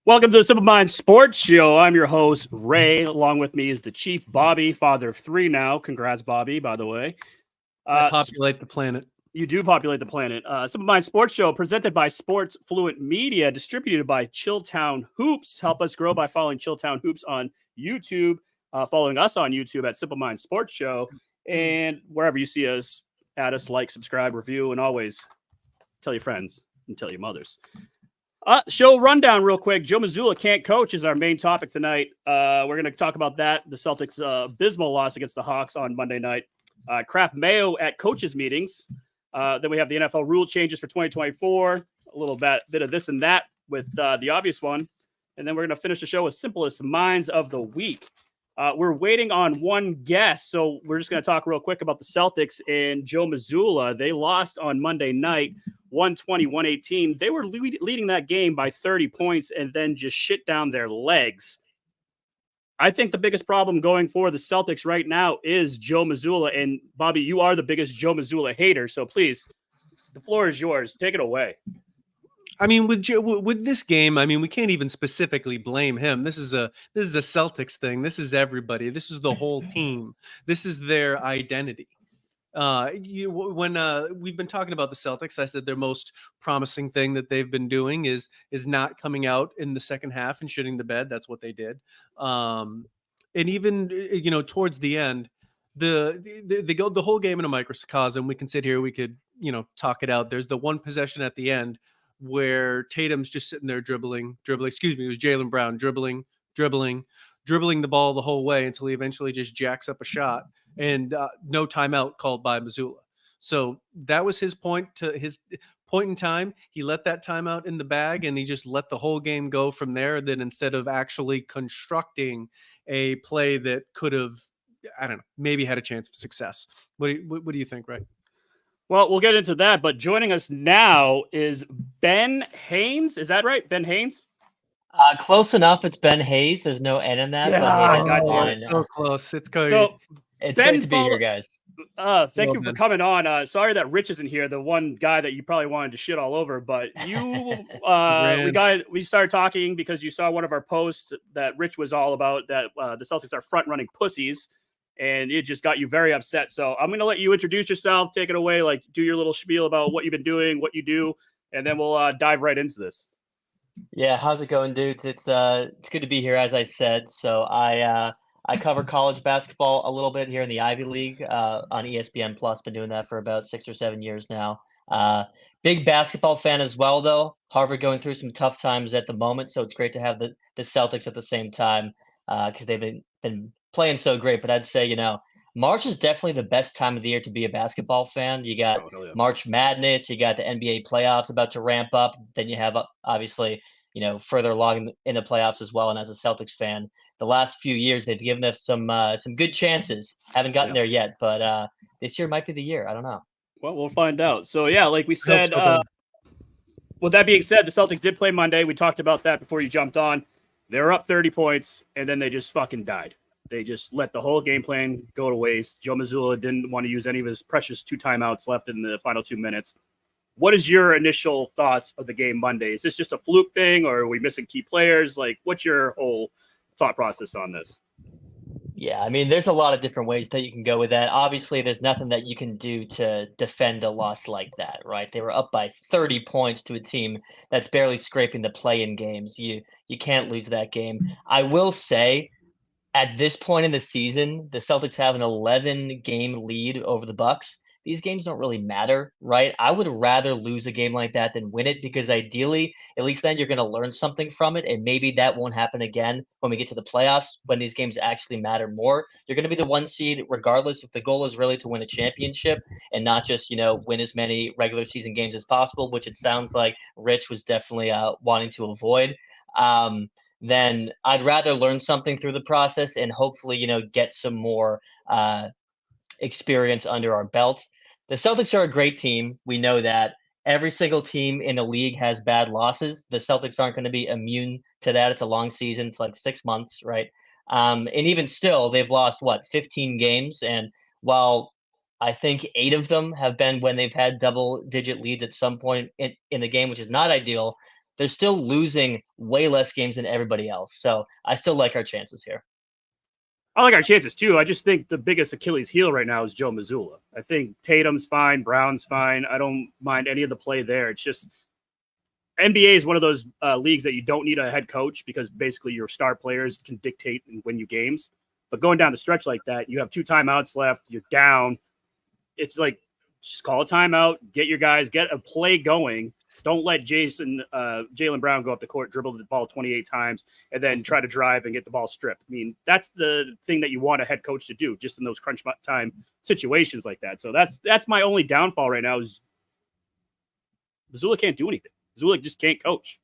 Welcome to the Simple Mind Sports Show. I'm your host, Ray. Along with me is the Chief, Bobby, father of three now. Congrats, Bobby, by the way. I populate the planet. You do populate the planet. Simple Mind Sports Show presented by Sports Fluent Media, distributed by Chilltown Hoops. Help us grow by following Chilltown Hoops on YouTube, following us on YouTube at Simple Mind Sports Show, and wherever you see us, add us, like, subscribe, review, and always tell your friends and tell your mothers. Show rundown real quick. Joe Mazzulla can't coach is our main topic tonight. We're going to talk about that. The Celtics' abysmal loss against the Hawks on Monday night. Kraft Mayo at coaches meetings. Then we have the NFL rule changes for 2024. A little bit of this and that with the obvious one. And then we're going to finish the show with simplest minds of the week. We're waiting on one guest, so we're just going to talk real quick about the Celtics and Joe Mazzulla. They lost on Monday night, 120-118. They were leading that game by 30 points and then just shit down their legs. I think the biggest problem going for the Celtics right now is Joe Mazzulla. And, Bobby, you are the biggest Joe Mazzulla hater, so please, the floor is yours. Take it away. I mean, with this game, I mean, we can't even specifically blame him. This is a Celtics thing. This is everybody. This is the whole team. This is their identity. When we've been talking about the Celtics, I said their most promising thing that they've been doing is not coming out in the second half and shitting the bed. That's what they did. And even towards the end, they go the whole game in a microcosm. We can sit here, we could talk it out. There's the one possession at the end where Tatum's just sitting there dribbling. Excuse me, it was Jaylen Brown dribbling the ball the whole way until he eventually just jacks up a shot, and no timeout called by Mazzulla. So that was his point in time. He let that timeout in the bag, and he just let the whole game go from there. Then instead of actually constructing a play that could have, I don't know, maybe had a chance of success. What do you think, Ray? Well, we'll get into that, but joining us now is Ben Haynes. Is that right? Ben Haynes? Close enough. It's Ben Hayes. There's no N in that. Yeah, but hey, that's so close. It's crazy. So, it's Ben great to be here, guys. Thank you for coming on. Sorry that Rich isn't here, the one guy that you probably wanted to shit all over, but you we started talking because you saw one of our posts that Rich was all about that the Celtics are front-running pussies, and it just got you very upset. So I'm going to let you introduce yourself, take it away, like do your little spiel about what you've been doing, what you do, and then we'll dive right into this. Yeah, how's it going, dudes? It's good to be here, as I said. So I cover college basketball a little bit here in the Ivy League on ESPN Plus. Been doing that for about 6 or 7 years now. Big basketball fan as well, though. Harvard going through some tough times at the moment, so it's great to have the Celtics at the same time because they've been playing so great. But I'd say March is definitely the best time of the year to be a basketball fan. You got March Madness, you got the NBA playoffs about to ramp up. Then you have obviously further along in the playoffs as well. And as a Celtics fan, the last few years they've given us some good chances. Haven't gotten there yet, but this year might be the year. I don't know. Well, we'll find out. So yeah, like we said. With that being said, the Celtics did play Monday. We talked about that before you jumped on. They were up 30 points, and then they just fucking died. They just let the whole game plan go to waste. Joe Mazzulla didn't want to use any of his precious 2 timeouts left in the final 2 minutes. What is your initial thoughts of the game Monday? Is this just a fluke thing, or are we missing key players? Like, what's your whole thought process on this? Yeah, I mean, there's a lot of different ways that you can go with that. Obviously, there's nothing that you can do to defend a loss like that, right? They were up by 30 points to a team that's barely scraping the play-in games. You can't lose that game. I will say, at this point in the season, the Celtics have an 11-game lead over the Bucks. These games don't really matter, right? I would rather lose a game like that than win it because ideally, at least then you're going to learn something from it, and maybe that won't happen again when we get to the playoffs when these games actually matter more. You're going to be the 1 seed regardless if the goal is really to win a championship and not just, win as many regular season games as possible, which it sounds like Rich was definitely wanting to avoid. Then I'd rather learn something through the process and hopefully, get some more experience under our belt. The Celtics are a great team. We know that. Every single team in the league has bad losses. The Celtics aren't going to be immune to that. It's a long season. It's like 6 months, right? And even still, they've lost, 15 games? And while I think 8 of them have been when they've had double-digit leads at some point in the game, which is not ideal, they're still losing way less games than everybody else. So I still like our chances here. I like our chances too. I just think the biggest Achilles heel right now is Joe Mazzulla. I think Tatum's fine, Brown's fine. I don't mind any of the play there. It's just NBA is one of those leagues that you don't need a head coach because basically your star players can dictate and win you games. But going down the stretch like that, you have 2 timeouts left, you're down. It's like, just call a timeout, get your guys, get a play going. Don't let Jaylen Brown go up the court, dribble the ball 28 times, and then try to drive and get the ball stripped. I mean, that's the thing that you want a head coach to do, just in those crunch time situations like that. So that's my only downfall right now is Mazzulla can't do anything. Mazzulla just can't coach.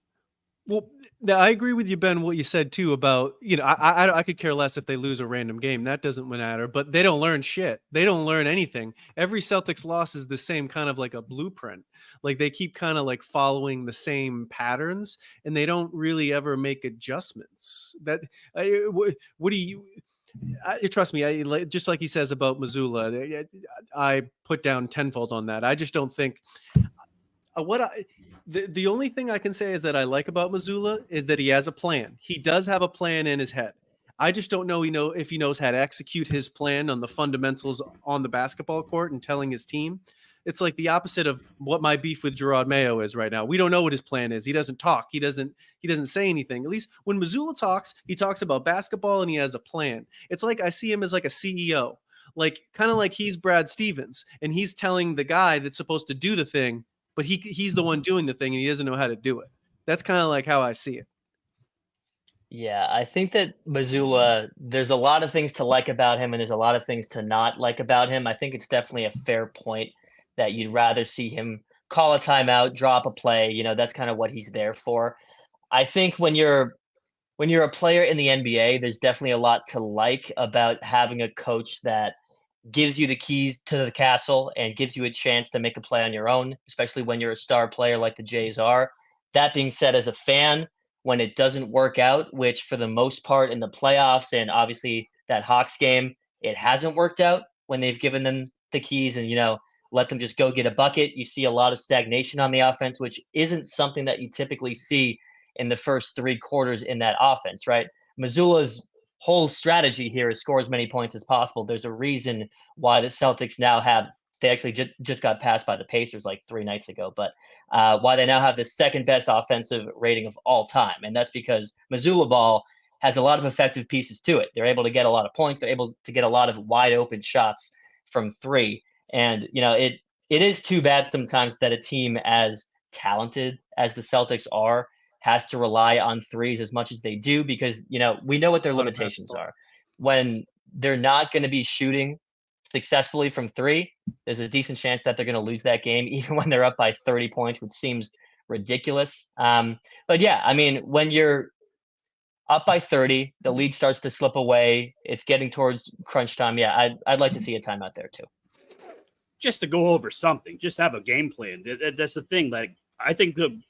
Well, I agree with you, Ben, what you said too about, I could care less if they lose a random game. That doesn't matter, but they don't learn shit. They don't learn anything. Every Celtics loss is the same kind of like a blueprint. Like they keep kind of like following the same patterns and they don't really ever make adjustments. What do you, trust me, just like he says about Mazzulla, I put down tenfold on that. I just don't think the only thing I can say is that I like about Mazzulla is that he has a plan. He does have a plan in his head. I just don't know, if he knows how to execute his plan on the fundamentals on the basketball court and telling his team. It's like the opposite of what my beef with Gerard Mayo is right now. We don't know what his plan is. He doesn't talk. He doesn't say anything. At least when Mazzulla talks, he talks about basketball and he has a plan. It's like I see him as like a CEO, like kind of like he's Brad Stevens and he's telling the guy that's supposed to do the thing, but he's the one doing the thing and he doesn't know how to do it. That's kind of like how I see it. Yeah, I think that Mazzulla, there's a lot of things to like about him and there's a lot of things to not like about him. I think it's definitely a fair point that you'd rather see him call a timeout, drop a play. That's kind of what he's there for. I think when you're a player in the NBA, there's definitely a lot to like about having a coach that gives you the keys to the castle and gives you a chance to make a play on your own, especially when you're a star player like the Jays are. That being said, as a fan, when it doesn't work out, which for the most part in the playoffs and obviously that Hawks game, it hasn't worked out when they've given them the keys and, let them just go get a bucket. You see a lot of stagnation on the offense, which isn't something that you typically see in the first 3 quarters in that offense, right? Mazzulla's whole strategy here is score as many points as possible. There's a reason why the Celtics now they actually just got passed by the Pacers like 3 nights ago, but why they now have the second best offensive rating of all time. And that's because Mazzulla ball has a lot of effective pieces to it. They're able to get a lot of points. They're able to get a lot of wide open shots from 3. And, it is too bad sometimes that a team as talented as the Celtics are has to rely on threes as much as they do because, we know what their limitations are. When they're not going to be shooting successfully from 3, there's a decent chance that they're going to lose that game, even when they're up by 30 points, which seems ridiculous. But yeah, I mean, when you're up by 30, the lead starts to slip away. It's getting towards crunch time. Yeah, I'd like to see a timeout there too. Just to go over something, just have a game plan. That's the thing. Like, I think the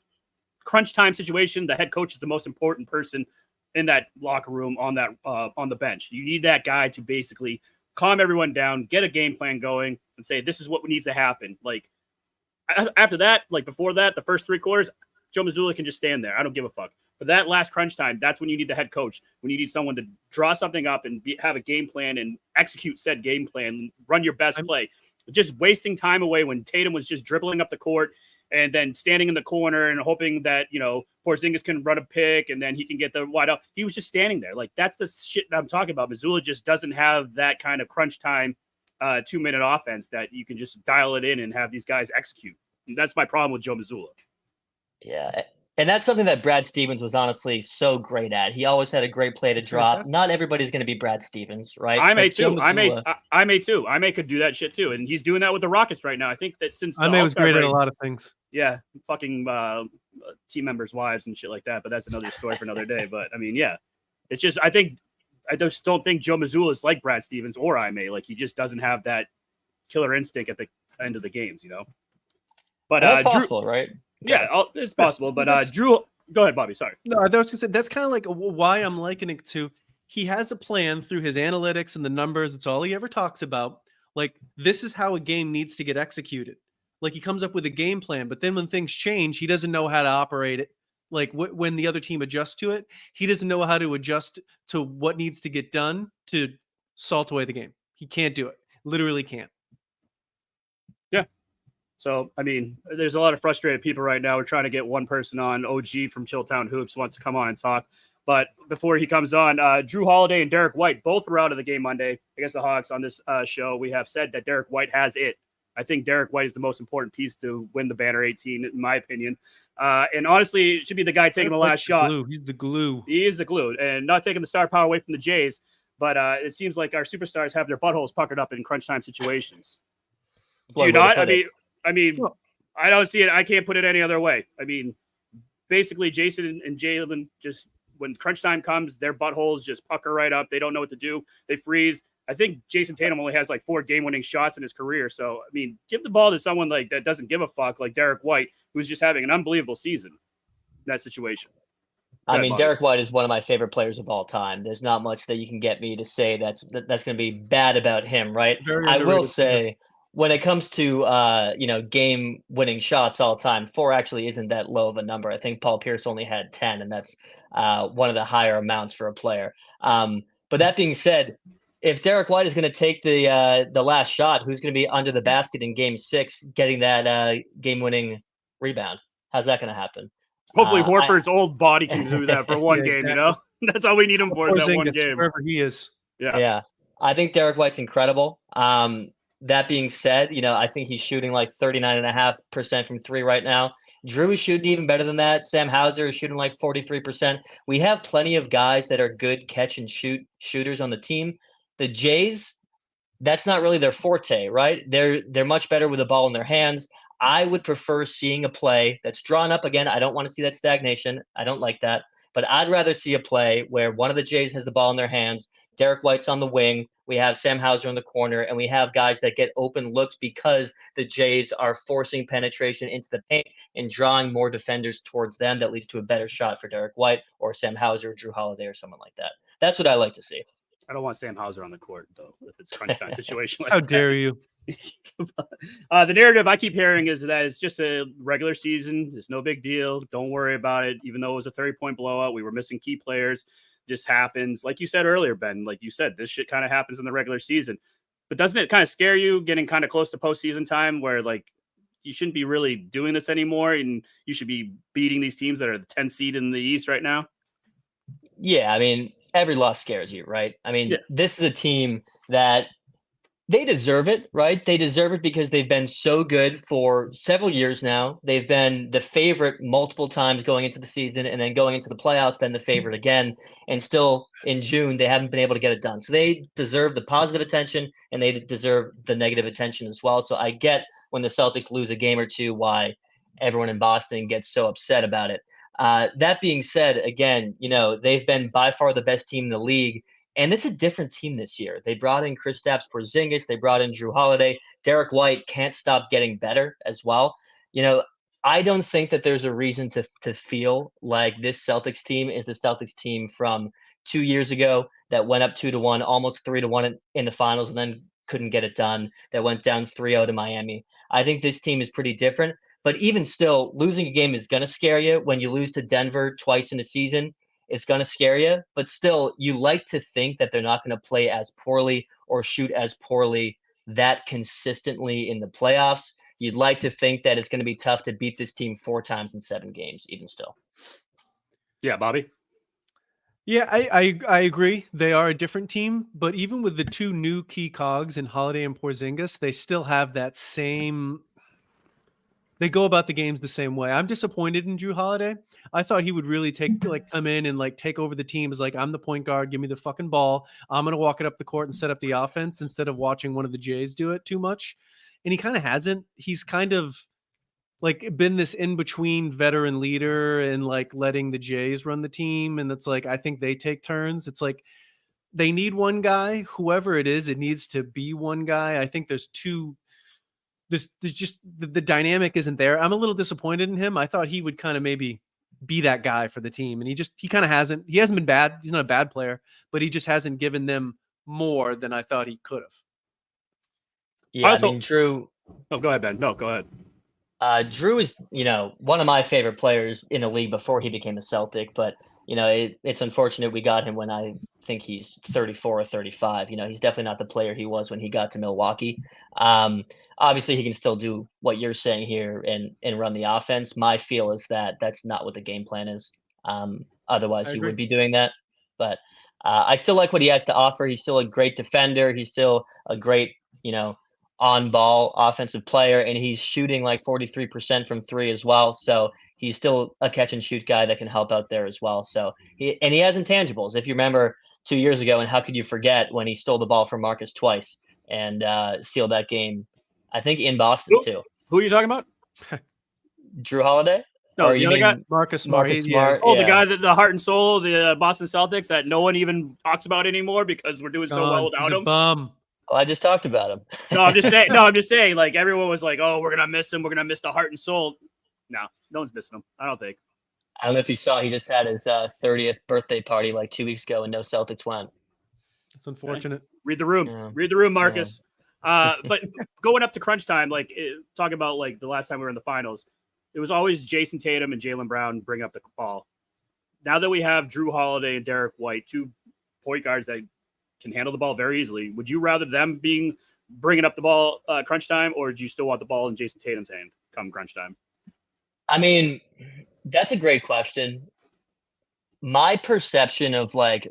crunch time situation, the head coach is the most important person in that locker room on the bench. You need that guy to basically calm everyone down, get a game plan going, and say, this is what needs to happen. Like, after that, like before that, the first 3 quarters, Joe Mazzulla can just stand there. I don't give a fuck. But that last crunch time, that's when you need the head coach, when you need someone to draw something up and have a game plan and execute said game plan, run your best play. Just wasting time away when Tatum was just dribbling up the court and then standing in the corner and hoping that, Porzingis can run a pick and then he can get the wide out. He was just standing there. Like, that's the shit that I'm talking about. Mazzulla just doesn't have that kind of crunch time 2-minute offense that you can just dial it in and have these guys execute. And that's my problem with Joe Mazzulla. Yeah. And that's something that Brad Stevens was honestly so great at. He always had a great play to drop. Not everybody's going to be Brad Stevens, right? I may too. I may could do that shit too. And he's doing that with the Rockets right now. I think that since I may was great at a lot of things. Yeah. Fucking team members' wives and shit like that. But that's another story for another day. But I mean, yeah, it's just, I just don't think Joe Mazzulla is like Brad Stevens or I may. Like, he just doesn't have that killer instinct at the end of the games, But that's possible, right? Yeah, it's possible. But Drew, go ahead, Bobby. Sorry. No, I was going to say that's kind of like why I'm likening it to. He has a plan through his analytics and the numbers. It's all he ever talks about. Like, this is how a game needs to get executed. Like, he comes up with a game plan, but then when things change, he doesn't know how to operate it. like when the other team adjusts to it, he doesn't know how to adjust to what needs to get done to salt away the game. He can't do it. Literally can't. Yeah. So, I mean, there's a lot of frustrated people right now. We're trying to get one person on. OG from Chilltown Hoops wants to come on and talk. But before he comes on, Drew Holiday and Derek White both were out of the game Monday against the Hawks on this show. We have said that Derek White has it. I think Derek White is the most important piece to win the Banner 18, in my opinion. And honestly, it should be the guy taking the last shot. He's the glue. He is the glue. And not taking the star power away from the Jays. But it seems like our superstars have their buttholes puckered up in crunch time situations. Do you not? I mean, I don't see it. I can't put it any other way. I mean, basically, Jason and Jalen just, when crunch time comes, their buttholes just pucker right up. They don't know what to do. They freeze. I think Jason Tatum only has like 4 game-winning shots in his career. So, I mean, give the ball to someone like that doesn't give a fuck, like Derek White, who's just having an unbelievable season in that situation. I mean, Derek White is one of my favorite players of all time. There's not much that you can get me to say that's going to be bad about him, right? I will say, when it comes to game-winning shots all time, 4 actually isn't that low of a number. I think Paul Pierce only had 10, and that's one of the higher amounts for a player. But that being said, if Derek White is going to take the last shot, who's going to be under the basket in Game 6, getting that game-winning rebound? How's that going to happen? Hopefully, Horford's old body can do that for one game. Exactly. You know, that's all we need him for is that one game. Wherever he is. Yeah. I think Derek White's incredible. That being said, I think he's shooting like 39.5% from 3 right now. Drew is shooting even better than that. Sam Hauser is shooting like 43%. We have plenty of guys that are good catch and shoot shooters on the team. The Jays, that's not really their forte, right? They're much better with the ball in their hands. I would prefer seeing a play that's drawn up again. I don't want to see that stagnation. I don't like that. But I'd rather see a play where one of the Jays has the ball in their hands, Derek White's on the wing, we have Sam Hauser in the corner, and we have guys that get open looks because the Jays are forcing penetration into the paint and drawing more defenders towards them. That leads to a better shot for Derek White or Sam Hauser or Drew Holiday or someone like that. That's what I like to see. I don't want Sam Hauser on the court, though, if it's crunch time situation. How dare you? The narrative I keep hearing is that it's just a regular season. It's no big deal. Don't worry about it. Even though it was a 30-point blowout, we were missing key players. Just happens. Like you said earlier, Ben, like you said, this shit kind of happens in the regular season. But doesn't it kind of scare you getting kind of close to postseason time where like you shouldn't be really doing this anymore and you should be beating these teams that are the 10th seed in the East right now? Yeah, I mean, every loss scares you, right? I mean, This is a team that they deserve it, right? They deserve it because they've been so good for several years now. They've been the favorite multiple times going into the season, and then going into the playoffs, been the favorite again. And still in June, they haven't been able to get it done. So they deserve the positive attention, and they deserve the negative attention as well. So I get when the Celtics lose a game or two, why everyone in Boston gets so upset about it. That being said, again, they've been by far the best team in the league. And it's a different team this year. They brought in Kristaps Porzingis. They brought in Drew Holiday. Derek White can't stop getting better as well. I don't think that there's a reason to feel like this Celtics team is the Celtics team from 2 years ago that went up 2-1, almost 3-1 in the finals, and then couldn't get it done. That went down 3-0 to Miami. I think this team is pretty different. But even still, losing a game is going to scare you. When you lose to Denver twice in a season, it's going to scare you, but still, you like to think that they're not going to play as poorly or shoot as poorly that consistently in the playoffs. You'd like to think that it's going to be tough to beat this team 4 times in 7 games, even still. Yeah, Bobby? Yeah, I agree. They are a different team, but even with the 2 new key cogs in Holiday and Porzingis, they still have that same... They go about the games the same way. I'm disappointed in Drew Holiday. I thought he would really come in and take over the team as I'm the point guard. Give me the fucking ball. I'm going to walk it up the court and set up the offense instead of watching one of the Jays do it too much. And he kind of hasn't. He's kind of been this in-between veteran leader and letting the Jays run the team. And it's I think they take turns. It's they need one guy, whoever it is, it needs to be one guy. I think there's 2. There's just the dynamic isn't there. I'm a little disappointed in him. I thought he would kind of maybe be that guy for the team. And he kind of hasn't. He hasn't been bad. He's not a bad player, but he just hasn't given them more than I thought he could have. Yeah, I mean, Drew. Oh, go ahead, Ben. No, go ahead. Drew is, one of my favorite players in the league before he became a Celtic, but it's unfortunate we got him when I think he's 34 or 35. He's definitely not the player he was when he got to Milwaukee. Obviously, he can still do what you're saying here and run the offense. My feel is that that's not what the game plan is. Otherwise, I he agree. would be doing that. But I still like what he has to offer. He's still a great defender. He's still a great, on ball offensive player, and he's shooting like 43% from three as well. So he's still a catch and shoot guy that can help out there as well. So he has intangibles. If you remember 2 years ago, and how could you forget when he stole the ball from Marcus twice and sealed that game, I think in Boston too. Who are you talking about? Drew Holiday? No, Or the you other mean guy? Marcus Smart. Marcus Yeah. Smart? Oh, the Yeah. guy that the heart and soul, of the Boston Celtics that no one even talks about anymore because we're doing so well He's without a him. bum. Well, I just talked about him. No, I'm just saying. No, I'm just saying. Like everyone was like, "Oh, we're gonna miss him. We're gonna miss the heart and soul." No, no one's missing him. I don't think. I don't know if you saw, he just had his 30th birthday party like 2 weeks ago, and no Celtics went. It's unfortunate. Read the room. Yeah. Read the room, Marcus. But going up to crunch time, talking about like the last time we were in the finals, it was always Jason Tatum and Jaylen Brown bring up the ball. Now that we have Drew Holiday and Derek White, two point guards that can handle the ball very easily, would you rather them bringing up the ball crunch time, or do you still want the ball in Jason Tatum's hand come crunch time? I mean, that's a great question. My perception of like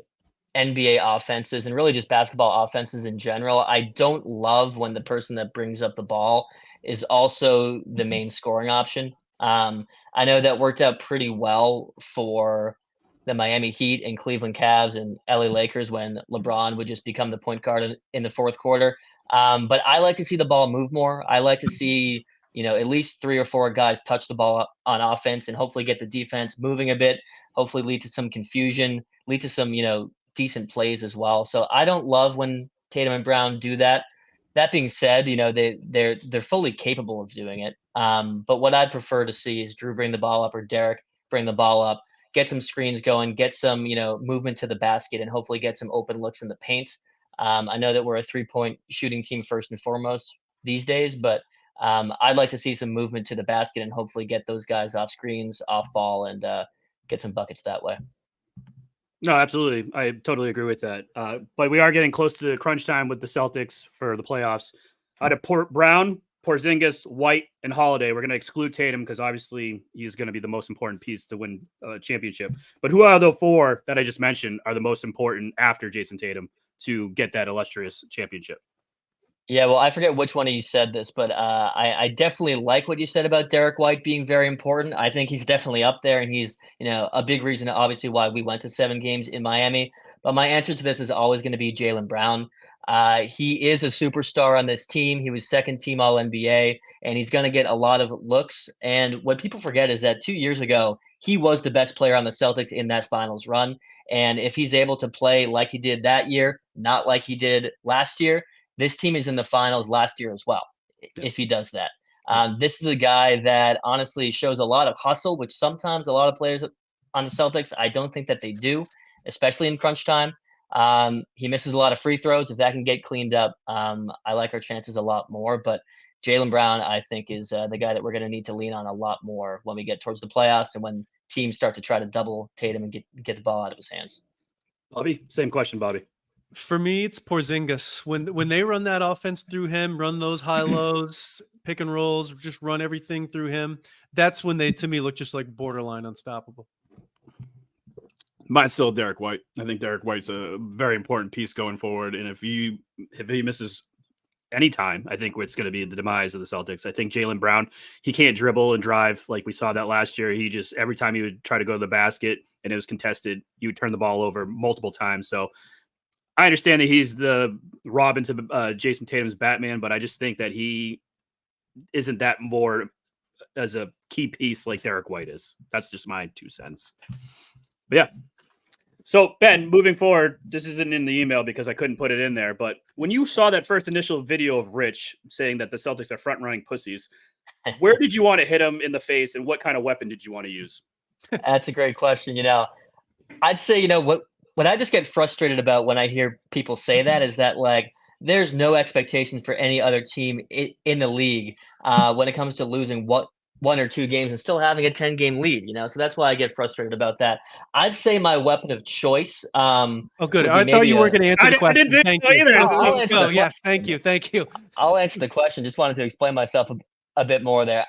NBA offenses and really just basketball offenses in general, I don't love when the person that brings up the ball is also the main scoring option. I know that worked out pretty well for the Miami Heat and Cleveland Cavs and LA Lakers when LeBron would just become the point guard in the fourth quarter. But I like to see the ball move more. I like to see, at least 3 or 4 guys touch the ball on offense and hopefully get the defense moving a bit, hopefully lead to some confusion, lead to some, decent plays as well. So I don't love when Tatum and Brown do that. That being said, they're fully capable of doing it. But what I'd prefer to see is Drew bring the ball up or Derek bring the ball up, get some screens going, get some, movement to the basket, and hopefully get some open looks in the paint. I know that we're a 3-point shooting team first and foremost these days, but I'd like to see some movement to the basket and hopefully get those guys off screens, off ball, and get some buckets that way. No, absolutely. I totally agree with that. But we are getting close to crunch time with the Celtics for the playoffs. Out of Brown, Porzingis, White, and Holiday, we're going to exclude Tatum because obviously he's going to be the most important piece to win a championship. But who are the 4 that I just mentioned are the most important after Jason Tatum to get that illustrious championship? Yeah, well, I forget which one of you said this, but I definitely like what you said about Derek White being very important. I think he's definitely up there, and he's a big reason, obviously, why we went to 7 games in Miami. But my answer to this is always going to be Jaylen Brown. He is a superstar on this team. He was second team All NBA, and he's going to get a lot of looks. And what people forget is that 2 years ago, he was the best player on the Celtics in that finals run. And if he's able to play like he did that year, not like he did last year, this team is in the finals last year as well, if he does that. This is a guy that honestly shows a lot of hustle, which sometimes a lot of players on the Celtics, I don't think that they do, especially in crunch time. He misses a lot of free throws. If that can get cleaned up, I like our chances a lot more. But Jaylen Brown, I think, is the guy that we're going to need to lean on a lot more when we get towards the playoffs and when teams start to try to double Tatum and get the ball out of his hands. Bobby, same question, Bobby. For me, it's Porzingis. When they run that offense through him, run those high lows, pick and rolls, just run everything through him. That's when they, to me, look just like borderline unstoppable. Mine's still Derek White. I think Derek White's a very important piece going forward. And if he misses any time, I think it's going to be the demise of the Celtics. I think Jaylen Brown, he can't dribble and drive like we saw that last year. He just, every time he would try to go to the basket and it was contested, he would turn the ball over multiple times. So I understand that he's the Robin to Jason Tatum's Batman, but I just think that he isn't that more as a key piece like Derek White is. That's just my 2 cents. But yeah. So Ben, moving forward, this isn't in the email because I couldn't put it in there, but when you saw that first initial video of Rich saying that the Celtics are front running pussies, where did you want to hit him in the face and what kind of weapon did you want to use? That's a great question. I'd say, what I just get frustrated about when I hear people say that is that, like, there's no expectation for any other team in the league when it comes to losing 1 or 2 games and still having a 10-game lead, so that's why I get frustrated about that. I'd say my weapon of choice. Oh, good. would be I thought maybe you weren't going to answer the I didn't question. think Thank so you. either. I'll Let's answer go. the Yes, thank you. Thank you. I'll answer the question. Just wanted to explain myself a bit more there.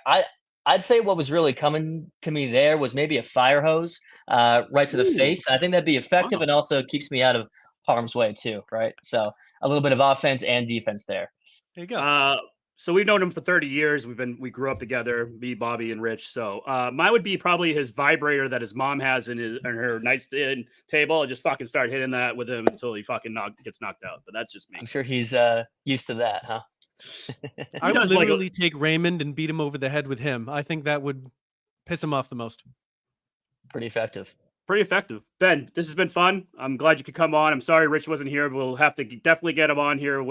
I'd say what was really coming to me there was maybe a fire hose right to the Ooh. face. I think that'd be effective Wow. and also keeps me out of harm's way too, right? So a little bit of offense and defense there. There you go. So we've known him for 30 years. We grew up together, me, Bobby, and Rich. So mine would be probably his vibrator that his mom has in her nightstand table. I'll just fucking start hitting that with him until he fucking gets knocked out. But that's just me. I'm sure he's used to that, huh? I would does like a- literally take Raymond and beat him over the head with him. I think that would piss him off the most. Pretty effective. Pretty effective. Ben, this has been fun. I'm glad you could come on. I'm sorry Rich wasn't here. We'll have to definitely get him on here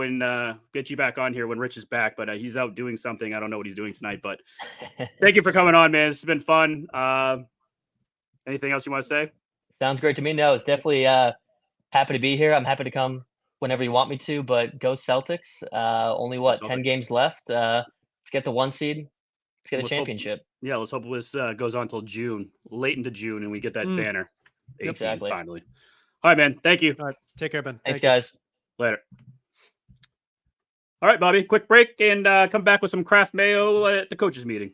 get you back on here when Rich is back, but he's out doing something. I don't know what he's doing tonight, but thank you for coming on, man. This has been fun. Anything else you want to say? Sounds great to me. No, it's definitely happy to be here. I'm happy to come whenever you want me to, but go Celtics. Only what, 10 Celtics. games left. Let's get the 1 seed. Let's get a Let's hope- championship. Yeah, let's hope this goes on till June, late into June, and we get that banner. 18, Exactly. Finally. All right, man. Thank you. All right. Take care, Ben. Thanks, Thank you. guys. Later. All right, Bobby. Quick break and come back with some Kraft Mayo at the coaches meeting.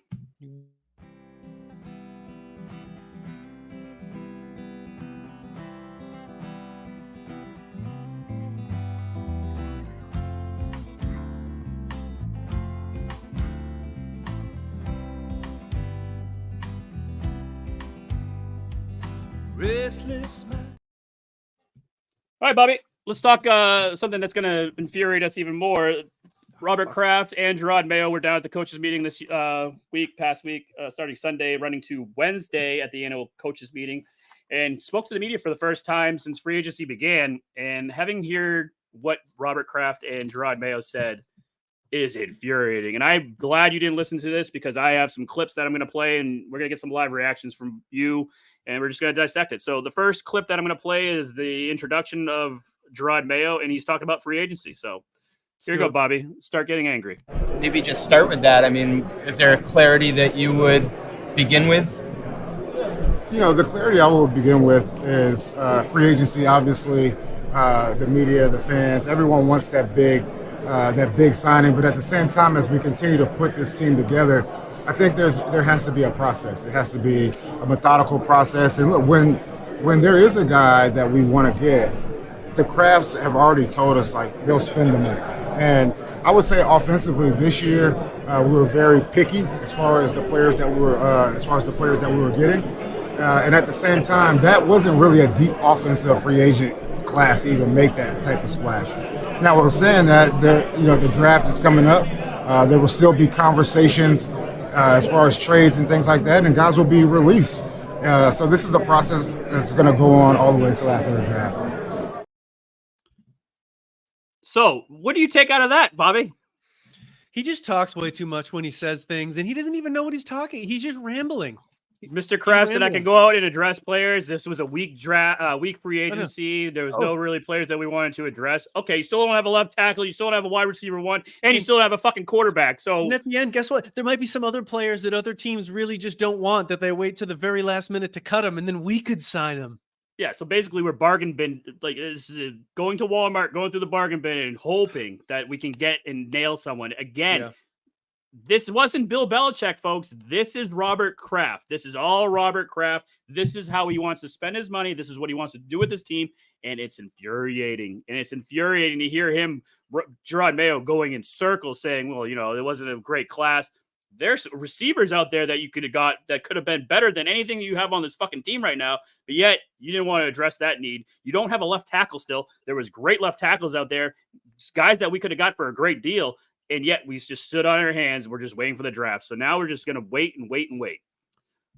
Restless mind. All right, Bobby. Let's talk something that's going to infuriate us even more. Robert Kraft and Gerard Mayo were down at the coaches meeting this past week, starting Sunday, running to Wednesday at the annual coaches meeting, and spoke to the media for the first time since free agency began. And having heard what Robert Kraft and Gerard Mayo said is infuriating. And I'm glad you didn't listen to this because I have some clips that I'm going to play, and we're going to get some live reactions from you, and we're just going to dissect it. So the first clip that I'm going to play is the introduction of Gerard Mayo, and he's talking about free agency. So here you go, Bobby. Start getting angry. Maybe just start with that. I mean, is there a clarity that you would begin with? The clarity I would begin with is free agency. Obviously, the media, the fans, everyone wants that big signing. But at the same time, as we continue to put this team together, I think there has to be a process. It has to be a methodical process. And look, when there is a guy that we want to get, the Krafts have already told us they'll spend the money. And I would say offensively this year we were very picky as far as the players that we were getting. And at the same time, that wasn't really a deep offensive free agent class to even make that type of splash. Now, we're saying that the draft is coming up. There will still be conversations as far as trades and things like that, and guys will be released. So this is a process that's going to go on all the way until after the draft. So what do you take out of that, Bobby? He just talks way too much when he says things, and he doesn't even know what he's talking. He's just rambling. Mr. Kraft said I could go out and address players. This was a weak free agency. There was no really players that we wanted to address. Okay, you still don't have a left tackle. You still don't have a wide receiver 1, and you still don't have a fucking quarterback. So and at the end, guess what? There might be some other players that other teams really just don't want, that they wait to the very last minute to cut them, and then we could sign them. yeah, so basically we're bargain bin, going to Walmart, going through the bargain bin and hoping that we can get and nail someone. Again, Yeah. This wasn't Bill Belichick, folks. This is Robert Kraft. This is all Robert Kraft. This is how he wants to spend his money. This is what he wants to do with this team, and it's infuriating. And it's infuriating to hear him, Gerard Mayo, going in circles saying, well, it wasn't a great class. There's receivers out there that you could have got that could have been better than anything you have on this fucking team right now. But yet you didn't want to address that need. You don't have a left tackle still. There was great left tackles out there, guys that we could have got for a great deal. And yet we just stood on our hands. We're just waiting for the draft. So now we're just going to wait and wait and wait.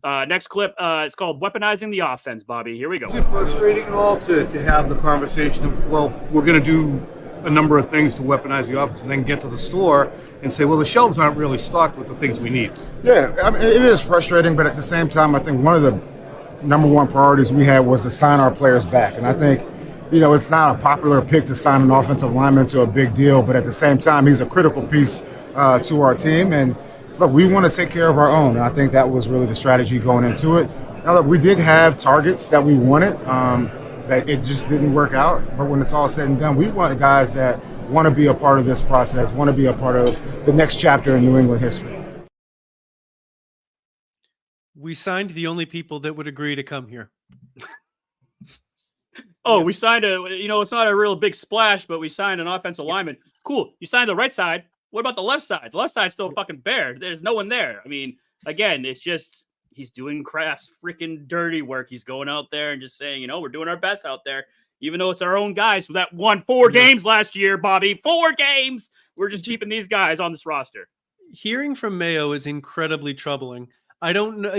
Next clip, it's called Weaponizing the Offense, Bobby. Here we go. Is it frustrating at all to have the conversation of, well, we're going to do a number of things to weaponize the offense and then get to the store and say, well, the shelves aren't really stocked with the things we need? Yeah, I mean, it is frustrating, but at the same time, I think one of the number one priorities we had was to sign our players back. And I think, it's not a popular pick to sign an offensive lineman to a big deal, but at the same time, he's a critical piece to our team. And, look, we want to take care of our own. And I think that was really the strategy going into it. Now, look, we did have targets that we wanted, that it just didn't work out. But when it's all said and done, we want guys that want to be a part of this process, want to be a part of the next chapter in New England history. We signed the only people that would agree to come here. Oh, we signed it's not a real big splash, but we signed an offensive lineman. Cool. You signed the right side. What about the left side? The left side's still fucking bare. There's no one there. I mean, again, it's just he's doing Kraft's freaking dirty work. He's going out there and just saying, we're doing our best out there, even though it's our own guys that won 4 games last year, Bobby. 4 games. We're just keeping these guys on this roster. Hearing from Mayo is incredibly troubling. I don't know.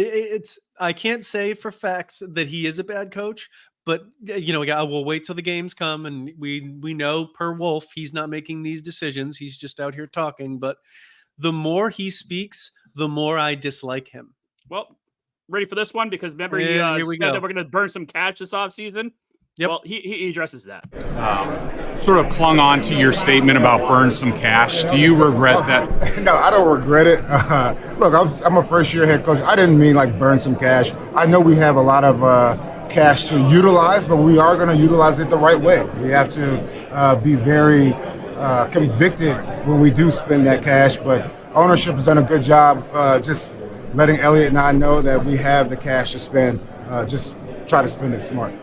I can't say for facts that he is a bad coach, but we'll wait till the games come, and we know per Wolf he's not making these decisions. He's just out here talking. But the more he speaks, the more I dislike him. Well, ready for this one? Because remember he said that we're going to burn some cash this offseason. Yep. Well, he addresses that. Sort of clung on to your statement about burn some cash. Do you regret that? No, I don't regret it. Look, I'm a first-year head coach. I didn't mean like burn some cash. I know we have a lot of cash to utilize, but we are going to utilize it the right way. We have to be very convicted when we do spend that cash, but ownership has done a good job just letting Elliot and I know that we have the cash to spend. Just try to spend it smart.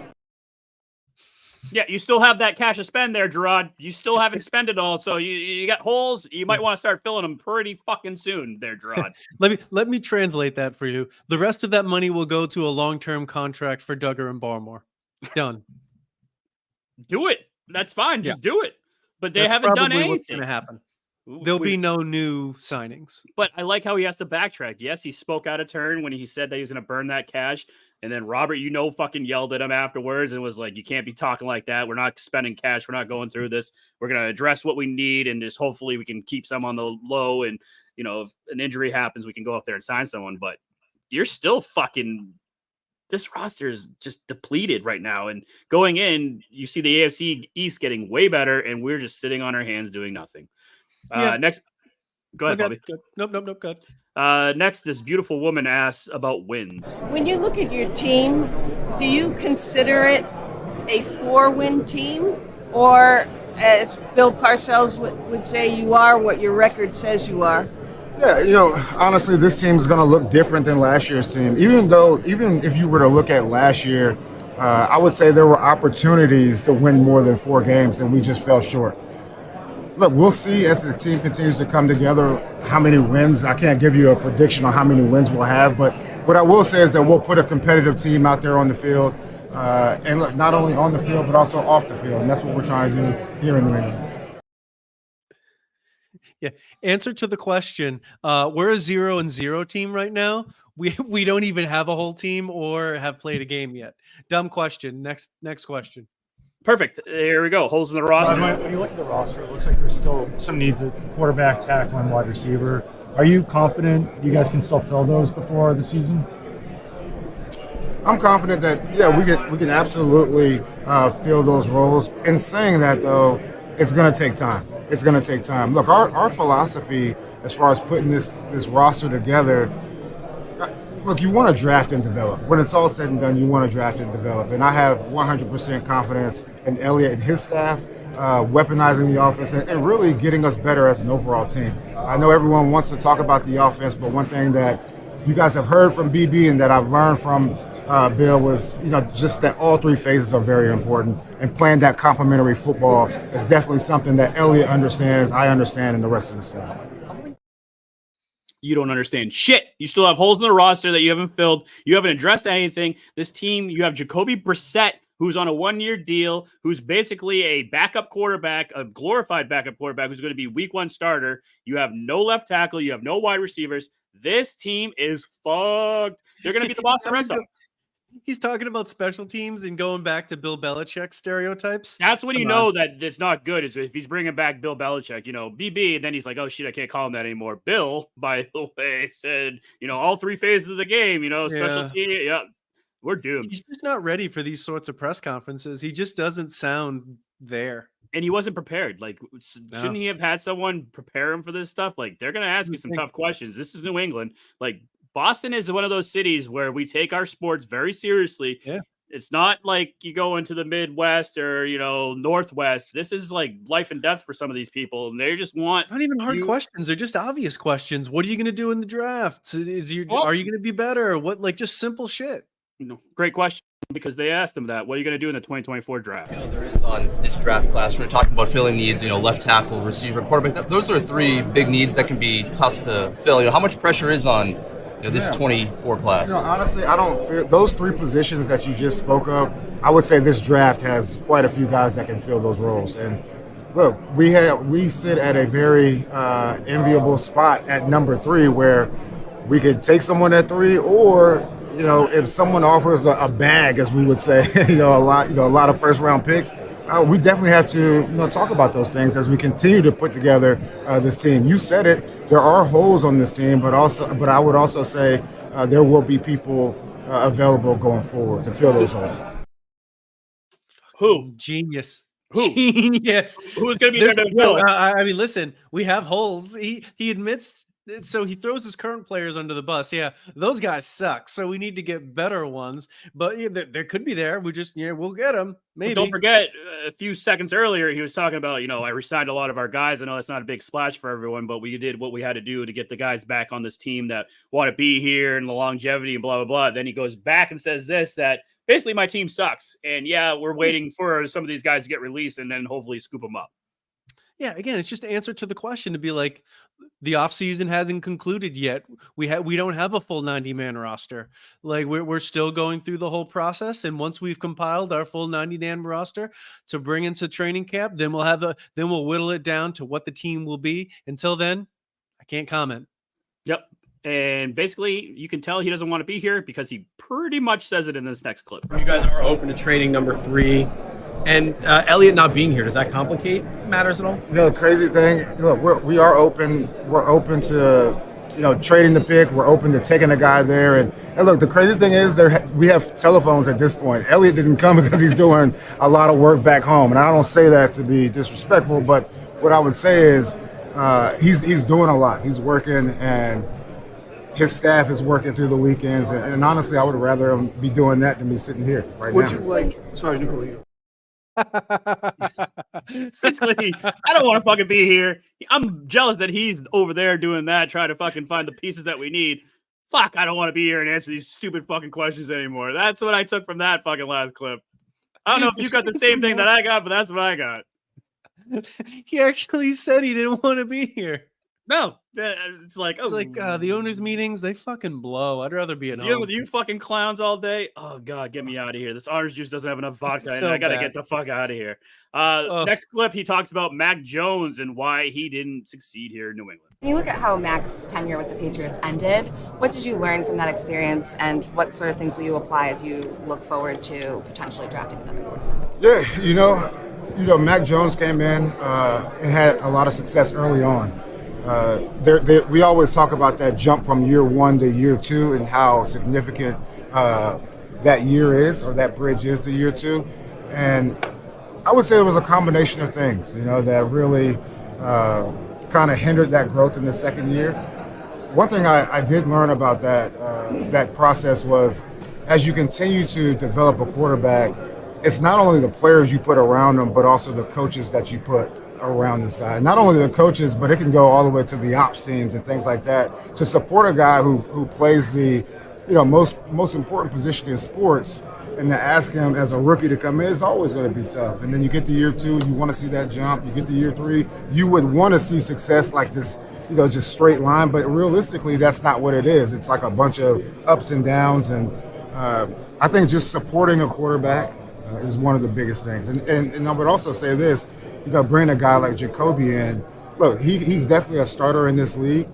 Yeah, you still have that cash to spend there, Gerard. You still haven't spent it all, so you got holes. You might want to start filling them pretty fucking soon there, Gerard. Let me translate that for you. The rest of that money will go to a long-term contract for Duggar and Barmore. Done. Do it. That's fine. Just do it. But they haven't done anything. What's going to happen. There'll be no new signings. But I like how he has to backtrack. Yes, he spoke out of turn when he said that he was going to burn that cash. And then Robert, fucking yelled at him afterwards and was like, you can't be talking like that. We're not spending cash. We're not going through this. We're going to address what we need. And just hopefully we can keep some on the low. And, if an injury happens, we can go up there and sign someone. But you're still this roster is just depleted right now. And going in, you see the AFC East getting way better. And we're just sitting on our hands doing nothing. Next. Go ahead, Bobby. Good. Nope, go ahead. Next, this beautiful woman asks about wins. When you look at your team, do you consider it a 4-win team? Or, as Bill Parcells would say, you are what your record says you are? Yeah, honestly, this team is going to look different than last year's team. Even if you were to look at last year, I would say there were opportunities to win more than 4 games, and we just fell short. Look, we'll see as the team continues to come together how many wins. I can't give you a prediction on how many wins we'll have, but what I will say is that we'll put a competitive team out there on the field, and look, not only on the field but also off the field, and that's what we're trying to do here in New England. Yeah. Answer to the question. We're a 0-0 team right now. We don't even have a whole team or have played a game yet. Dumb question. Next question. Perfect. Here we go. Holes in the roster. When you look at the roster, it looks like there's still some needs at quarterback, tackle, and wide receiver. Are you confident you guys can still fill those before the season? I'm confident that we can absolutely fill those roles. In saying that, though, it's going to take time. It's going to take time. Look, our philosophy as far as putting this roster together. Look, you want to draft and develop. When it's all said and done, you want to draft and develop. And I have 100% confidence in Elliott and his staff weaponizing the offense and really getting us better as an overall team. I know everyone wants to talk about the offense, but one thing that you guys have heard from BB and that I've learned from Bill was, just that all 3 phases are very important. And playing that complementary football is definitely something that Elliott understands, I understand, and the rest of the staff. You don't understand shit. You still have holes in the roster that you haven't filled. You haven't addressed anything. This team, you have Jacoby Brissett, who's on a 1-year deal, who's basically a backup quarterback, a glorified backup quarterback who's going to be week 1 starter. You have no left tackle. You have no wide receivers. This team is fucked. They're going to be the Boston Red Sox. He's talking about special teams and going back to Bill Belichick stereotypes. That's when you know that it's not good, is if he's bringing back Bill Belichick, BB, and then he's like, oh shit, I can't call him that anymore. Bill, by the way, said, all 3 phases of the game, special team. Yeah, we're doomed. He's just not ready for these sorts of press conferences. He just doesn't sound there. And he wasn't prepared. Like, shouldn't he have had someone prepare him for this stuff? Like, they're going to ask you some tough questions. This is New England. Like, Boston is one of those cities where we take our sports very seriously. Yeah. It's not like you go into the Midwest or, Northwest. This is like life and death for some of these people. And they just want not even hard questions. They're just obvious questions. What are you going to do in the draft? Are you going to be better? What, like, just simple shit. Great question, because they asked him that. What are you going to do in the 2024 draft? There is on this draft class, we're talking about filling needs, left tackle, receiver, quarterback. Those are three big needs that can be tough to fill. How much pressure is on this 24 class? Honestly, I don't feel those three positions that you just spoke of. I would say this draft has quite a few guys that can fill those roles. And look, we sit at a very enviable spot at number 3, where we could take someone at 3, or if someone offers a bag, as we would say, a lot of first round picks, we definitely have to talk about those things as we continue to put together this team. You said it. There are holes on this team, but I would also say there will be people available going forward to fill those holes. Who? Genius. Who? Genius. Who's going to be there to fill it? I mean, listen, we have holes. He admits. So he throws his current players under the bus. Yeah, those guys suck. So we need to get better ones. But there could be there. We just, we'll get them. Maybe. But don't forget, a few seconds earlier, he was talking about, I resigned a lot of our guys. I know that's not a big splash for everyone, but we did what we had to do to get the guys back on this team that want to be here and the longevity and blah, blah, blah. Then he goes back and says that basically my team sucks. And yeah, we're waiting for some of these guys to get released and then hopefully scoop them up. Yeah, again, it's just the answer to the question to be like, the offseason hasn't concluded yet. We don't have a full 90-man roster. Like we're still going through the whole process, and once we've compiled our full 90-man roster to bring into training camp, then we'll whittle it down to what the team will be. Until then, I can't comment. Yep. And basically, you can tell he doesn't want to be here because he pretty much says it in this next clip. You guys are open to trading number 3. And Elliott not being here, does that complicate matters at all? The crazy thing, look, we are open. We're open to, trading the pick. We're open to taking a guy there. And look, the crazy thing is we have telephones at this point. Elliott didn't come because he's doing a lot of work back home. And I don't say that to be disrespectful, but what I would say is he's doing a lot. He's working, and his staff is working through the weekends. And honestly, I would rather him be doing that than be sitting here right now. Would you like? Sorry, Nicole. Basically, I don't want to fucking be here. I'm jealous that he's over there doing that, trying to fucking find the pieces that we need. Fuck, I don't want to be here and answer these stupid fucking questions anymore. That's what I took from that fucking last clip. I don't know if you got the same thing that I got, but that's what I got. He actually said he didn't want to be here. No, it's like, the owners' meetings, they fucking blow. I'd rather be at dealing home. with you fucking clowns all day. Oh God, get me out of here. This orange juice doesn't have enough vodka, and I gotta get the fuck out of here. Next clip, he talks about Mac Jones and why he didn't succeed here in New England. When you look at how Mac's tenure with the Patriots ended, what did you learn from that experience, and what sort of things will you apply as you look forward to potentially drafting another quarterback? Yeah, Mac Jones came in and had a lot of success early on. We always talk about that jump from year 1 to year 2 and how significant that year is, or that bridge is to year 2. And I would say it was a combination of things, that really kind of hindered that growth in the second year. One thing I did learn about that process was, as you continue to develop a quarterback, it's not only the players you put around them, but also the coaches that you put around this guy. Not only the coaches, but it can go all the way to the ops teams and things like that to support a guy who plays the most important position in sports. And to ask him as a rookie to come in is always going to be tough. And then you get to year 2, you want to see that jump. You get to year 3, you would want to see success like this, just straight line. But realistically, that's not what it is. It's like a bunch of ups and downs. And I think just supporting a quarterback is one of the biggest things. And I would also say this, bring a guy like Jacoby in. Look, he's definitely a starter in this league.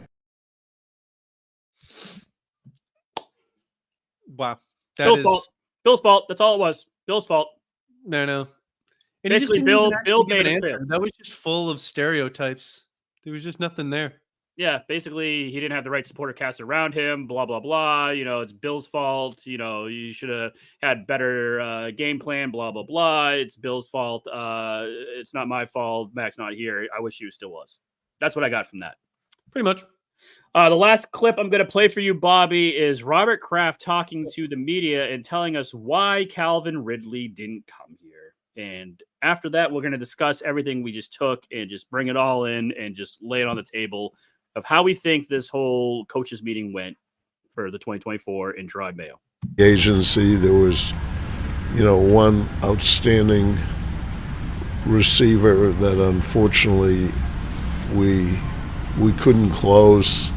Wow. Bill's fault. That's all it was. Bill's fault. No. And basically, Bill made it fair. fair. That was just full of stereotypes. There was just nothing there. Yeah, basically, he didn't have the right supporter cast around him, blah, blah, blah. It's Bill's fault. You should have had better game plan, blah, blah, blah. It's Bill's fault. It's not my fault. Mac's not here. I wish he still was. That's what I got from that. Pretty much. The last clip I'm going to play for you, Bobby, is Robert Kraft talking to the media and telling us why Calvin Ridley didn't come here. And after that, we're going to discuss everything we just took and just bring it all in and just lay it on the table of how we think this whole coaches meeting went for the 2024 in Gerard Mayo. Agency, there was, one outstanding receiver that unfortunately we couldn't close.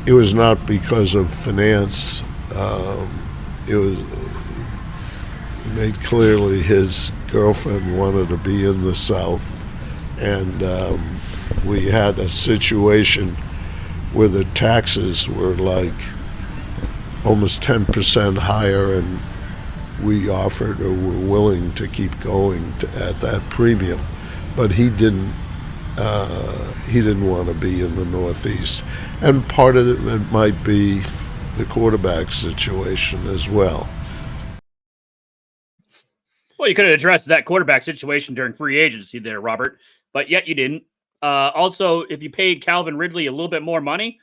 It was not because of finance. It was made clearly his girlfriend wanted to be in the South. And we had a situation where the taxes were like almost 10% higher, and we offered or were willing to keep going at that premium. But he didn't want to be in the Northeast. And part of it might be the quarterback situation as well. Well, you could have addressed that quarterback situation during free agency there, Robert, but yet you didn't. Also, if you paid Calvin Ridley a little bit more money,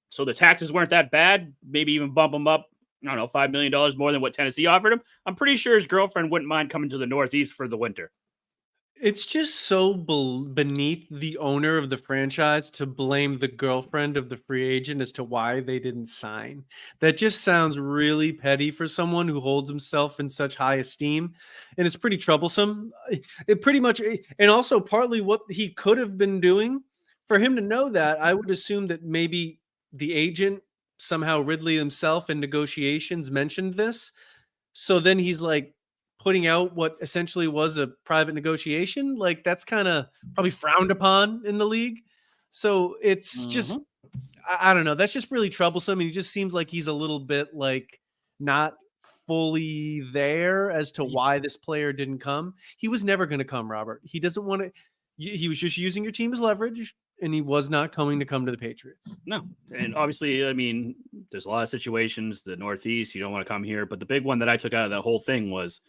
so the taxes weren't that bad, maybe even bump him up, I don't know, $5 million more than what Tennessee offered him, I'm pretty sure his girlfriend wouldn't mind coming to the Northeast for the winter. It's just so beneath the owner of the franchise to blame the girlfriend of the free agent as to why they didn't sign. That just sounds really petty for someone who holds himself in such high esteem. And it's pretty troublesome. It pretty much, and also partly what he could have been doing. For him to know that, I would assume that maybe the agent, somehow Ridley himself in negotiations mentioned this. So then he's like, putting out what essentially was a private negotiation, like that's kind of probably frowned upon in the league. So it's just, I don't know. That's just really troublesome. And he just seems like he's a little bit like not fully there as to why this player didn't come. He was never going to come, Robert. He doesn't want to, he was just using your team as leverage, and he was not coming to come to the Patriots. No. And obviously, I mean, there's a lot of situations, the Northeast, you don't want to come here. But the big one that I took out of that whole thing was,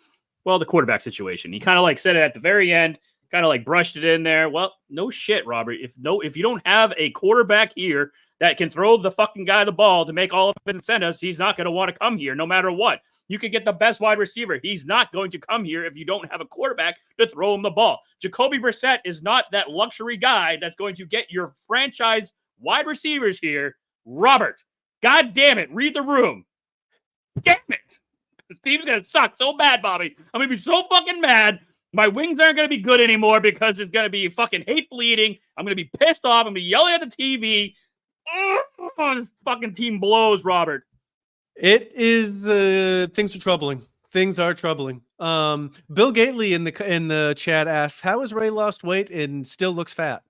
well, the quarterback situation. He kind of like said it at the very end, kind of like brushed it in there. Well, no shit, Robert. If you don't have a quarterback here that can throw the fucking guy the ball to make all of his incentives, he's not going to want to come here no matter what. You could get the best wide receiver. He's not going to come here if you don't have a quarterback to throw him the ball. Jacoby Brissett is not that luxury guy that's going to get your franchise wide receivers here. Robert, God damn it, read the room. Damn it. This team's going to suck so bad, Bobby. I'm going to be so fucking mad. My wings aren't going to be good anymore because it's going to be fucking hateful eating. I'm going to be pissed off. I'm going to be yelling at the TV. Oh, this fucking team blows, Robert. It is, things are troubling. Things are troubling. Bill Gately in the chat asks, how has Ray lost weight and still looks fat?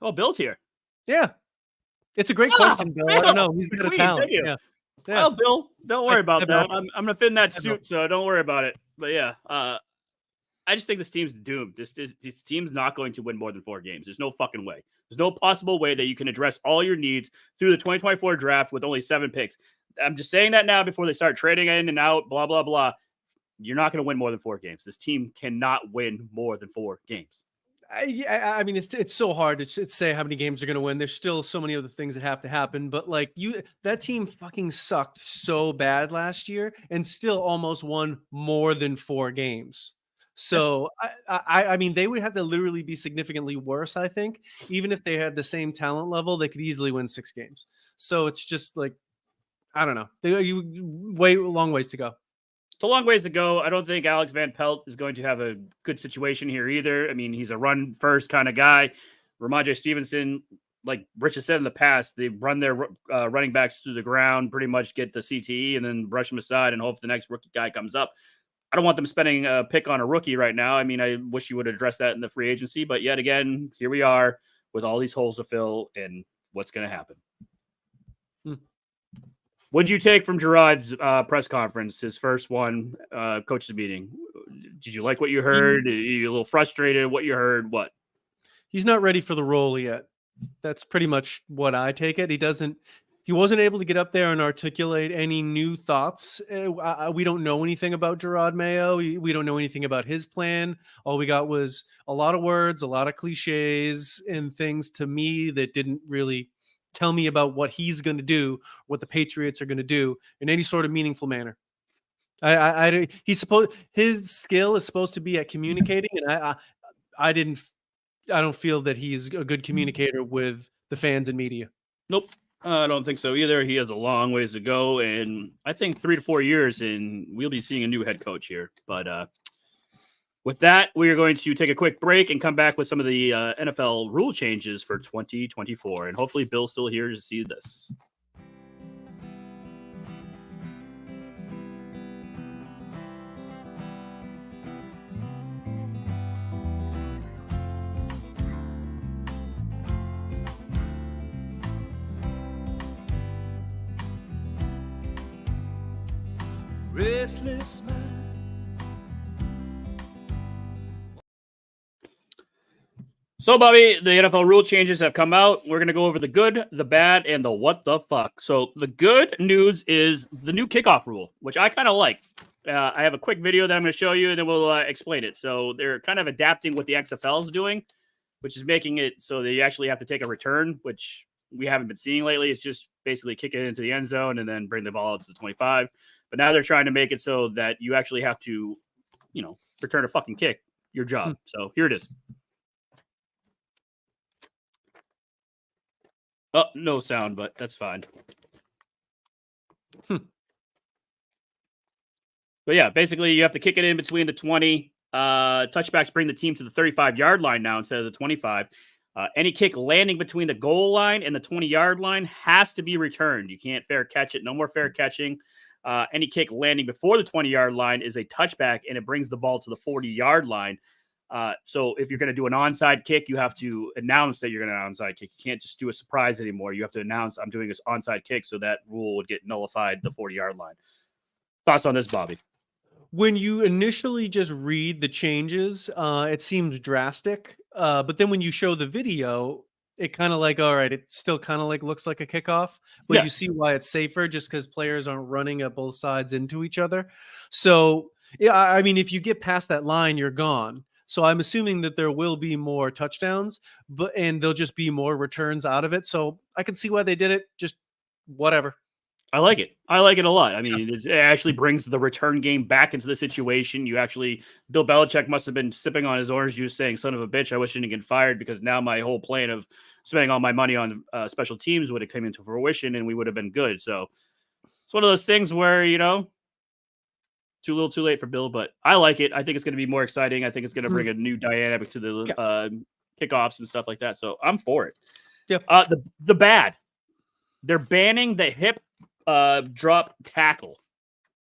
Oh, Bill's here. Yeah. It's a great question, Bill. I don't know. He's got a talent. Yeah. Well, Bill, don't worry about that. I'm going to fit in that suit, so don't worry about it. But yeah, I just think this team's doomed. This team's not going to win more than 4 games. There's no fucking way. There's no possible way that you can address all your needs through the 2024 draft with only 7 picks. I'm just saying that now before they start trading in and out, blah, blah, blah. You're not going to win more than 4 games. This team cannot win more than 4 games. I mean, it's so hard to say how many games they're going to win. There's still so many other things that have to happen. But like that team fucking sucked so bad last year and still almost won more than 4 games. So I mean, they would have to literally be significantly worse. I think even if they had the same talent level, they could easily win 6 games. So it's just like, I don't know. Long ways to go. It's a long ways to go. I don't think Alex Van Pelt is going to have a good situation here either. I mean, he's a run first kind of guy. Ramondre Stevenson, like Rich has said in the past, they run their running backs through the ground, pretty much get the CTE and then brush them aside and hope the next rookie guy comes up. I don't want them spending a pick on a rookie right now. I mean, I wish you would address that in the free agency, but yet again, here we are with all these holes to fill and what's going to happen. What'd you take from Gerard's press conference, his first one, coaches meeting? Did you like what you heard? Are you a little frustrated? What you heard? What? He's not ready for the role yet. That's pretty much what I take it. He wasn't able to get up there and articulate any new thoughts. We don't know anything about Gerard Mayo. We don't know anything about his plan. All we got was a lot of words, a lot of cliches, and things to me that didn't really tell me about what he's going to do, what the Patriots are going to do in any sort of meaningful manner. His skill is supposed to be at communicating, and I don't feel that he's a good communicator with the fans and media. Nope. I don't think so either. He has a long ways to go, and I think 3 to 4 years, and we'll be seeing a new head coach here. But with that, we are going to take a quick break and come back with some of the NFL rule changes for 2024, and hopefully Bill's still here to see this. Restless mind. So, Bobby, the NFL rule changes have come out. We're going to go over the good, the bad, and the what the fuck. So, the good news is the new kickoff rule, which I kind of like. I have a quick video that I'm going to show you, and then we'll explain it. So, they're kind of adapting what the XFL is doing, which is making it so that you actually have to take a return, which we haven't been seeing lately. It's just basically kick it into the end zone and then bring the ball out to the 25. But now they're trying to make it so that you actually have to, return a fucking kick, your job. So here it is. Oh, no sound, but that's fine. But yeah, basically you have to kick it in between the 20. Touchbacks bring the team to the 35-yard line now instead of the 25. Any kick landing between the goal line and the 20-yard line has to be returned. You can't fair catch it. No more fair catching. Any kick landing before the 20-yard line is a touchback, and it brings the ball to the 40-yard line. So if you're going to do an onside kick, you have to announce that you're going to onside kick. You can't just do a surprise anymore. You have to announce I'm doing this onside kick, so that rule would get nullified the 40-yard line. Thoughts on this, Bobby? When you initially just read the changes, it seems drastic. But then when you show the video, it kind of like, all right, it still kind of like looks like a kickoff, but you see why it's safer just because players aren't running at both sides into each other. So, yeah, I mean, if you get past that line, you're gone. So I'm assuming that there will be more touchdowns, and there'll just be more returns out of it. So I can see why they did it. Just whatever. I like it. I like it a lot. I mean, it actually brings the return game back into the situation. Bill Belichick must have been sipping on his orange juice saying, son of a bitch, I wish I didn't get fired because now my whole plan of spending all my money on special teams would have come into fruition and we would have been good. So it's one of those things where, too little, too late for Bill, but I like it. I think it's going to be more exciting. I think it's going to bring a new dynamic to the kickoffs and stuff like that. So I'm for it. Yep. The bad, they're banning the hip drop tackle,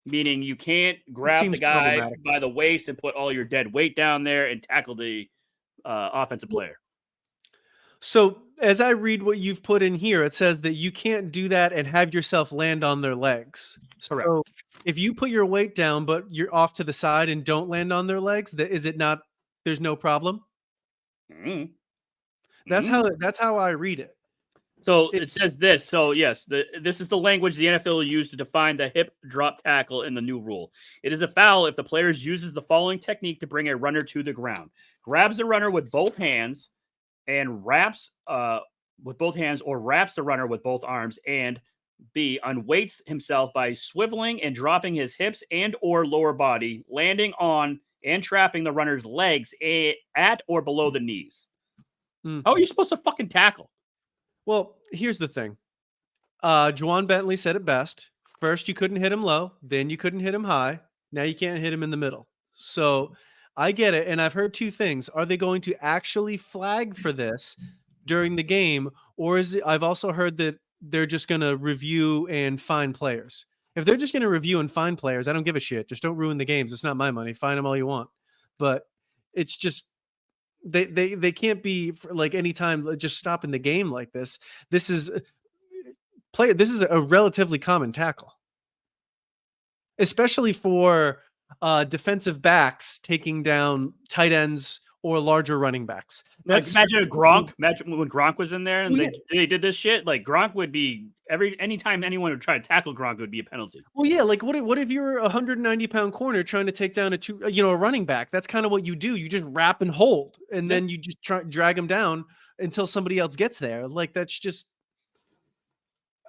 meaning you can't grab the guy by the waist and put all your dead weight down there and tackle the offensive player. So as I read what you've put in here, it says that you can't do that and have yourself land on their legs. Correct. So if you put your weight down, but you're off to the side and don't land on their legs, is it not, there's no problem? That's how I read it. So it says this. So yes, this is the language the NFL used to define the hip drop tackle in the new rule. It is a foul if the player uses the following technique to bring a runner to the ground: grabs the runner with both hands and wraps with both hands, or wraps the runner with both arms, and B, unweights himself by swiveling and dropping his hips and or lower body, landing on and trapping the runner's legs at or below the knees. How are you supposed to fucking tackle? Well, here's the thing. Juwan Bentley said it best. First, you couldn't hit him low. Then you couldn't hit him high. Now you can't hit him in the middle. So I get it. And I've heard two things. Are they going to actually flag for this during the game? Or I've also heard that they're just going to review and fine players. If they're just going to review and fine players, I don't give a shit. Just don't ruin the games. It's not my money. Fine them all you want. But it's just, they can't be like any time just stopping the game like this. This is a relatively common tackle, especially for defensive backs taking down tight ends or larger running backs. Like, That's imagine Gronk. Imagine when Gronk was in there and Well, they did this shit. Like Gronk would be anytime anyone would try to tackle Gronk would be a penalty. Well, yeah, like what if you're a 190-pound corner trying to take down a running back? That's kind of what you do. You just wrap and hold, and then you just drag him down until somebody else gets there. Like that's just,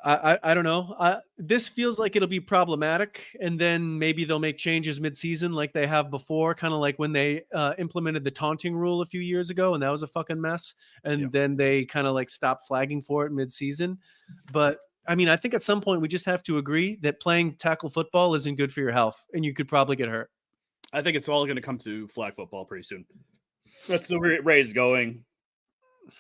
I don't know. This feels like it'll be problematic, and then maybe they'll make changes mid-season like they have before, kind of like when they implemented the taunting rule a few years ago, and that was a fucking mess. And then they kind of like stopped flagging for it mid-season. But I mean, I think at some point we just have to agree that playing tackle football isn't good for your health, and you could probably get hurt. I think it's all going to come to flag football pretty soon. That's the way it's going.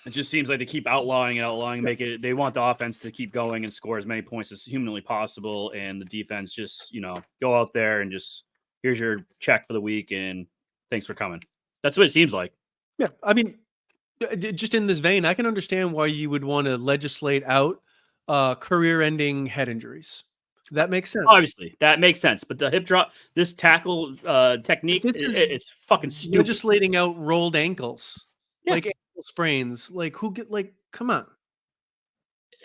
It just seems like they keep outlawing and make it. They want the offense to keep going and score as many points as humanly possible, and the defense just go out there and just here's your check for the week and thanks for coming. That's what it seems like. Yeah, I mean, just in this vein, I can understand why you would want to legislate out career-ending head injuries. That makes sense. Obviously, that makes sense. But the hip drop, this tackle technique, it's fucking stupid. Legislating out rolled ankles, like ankle sprains. Like come on.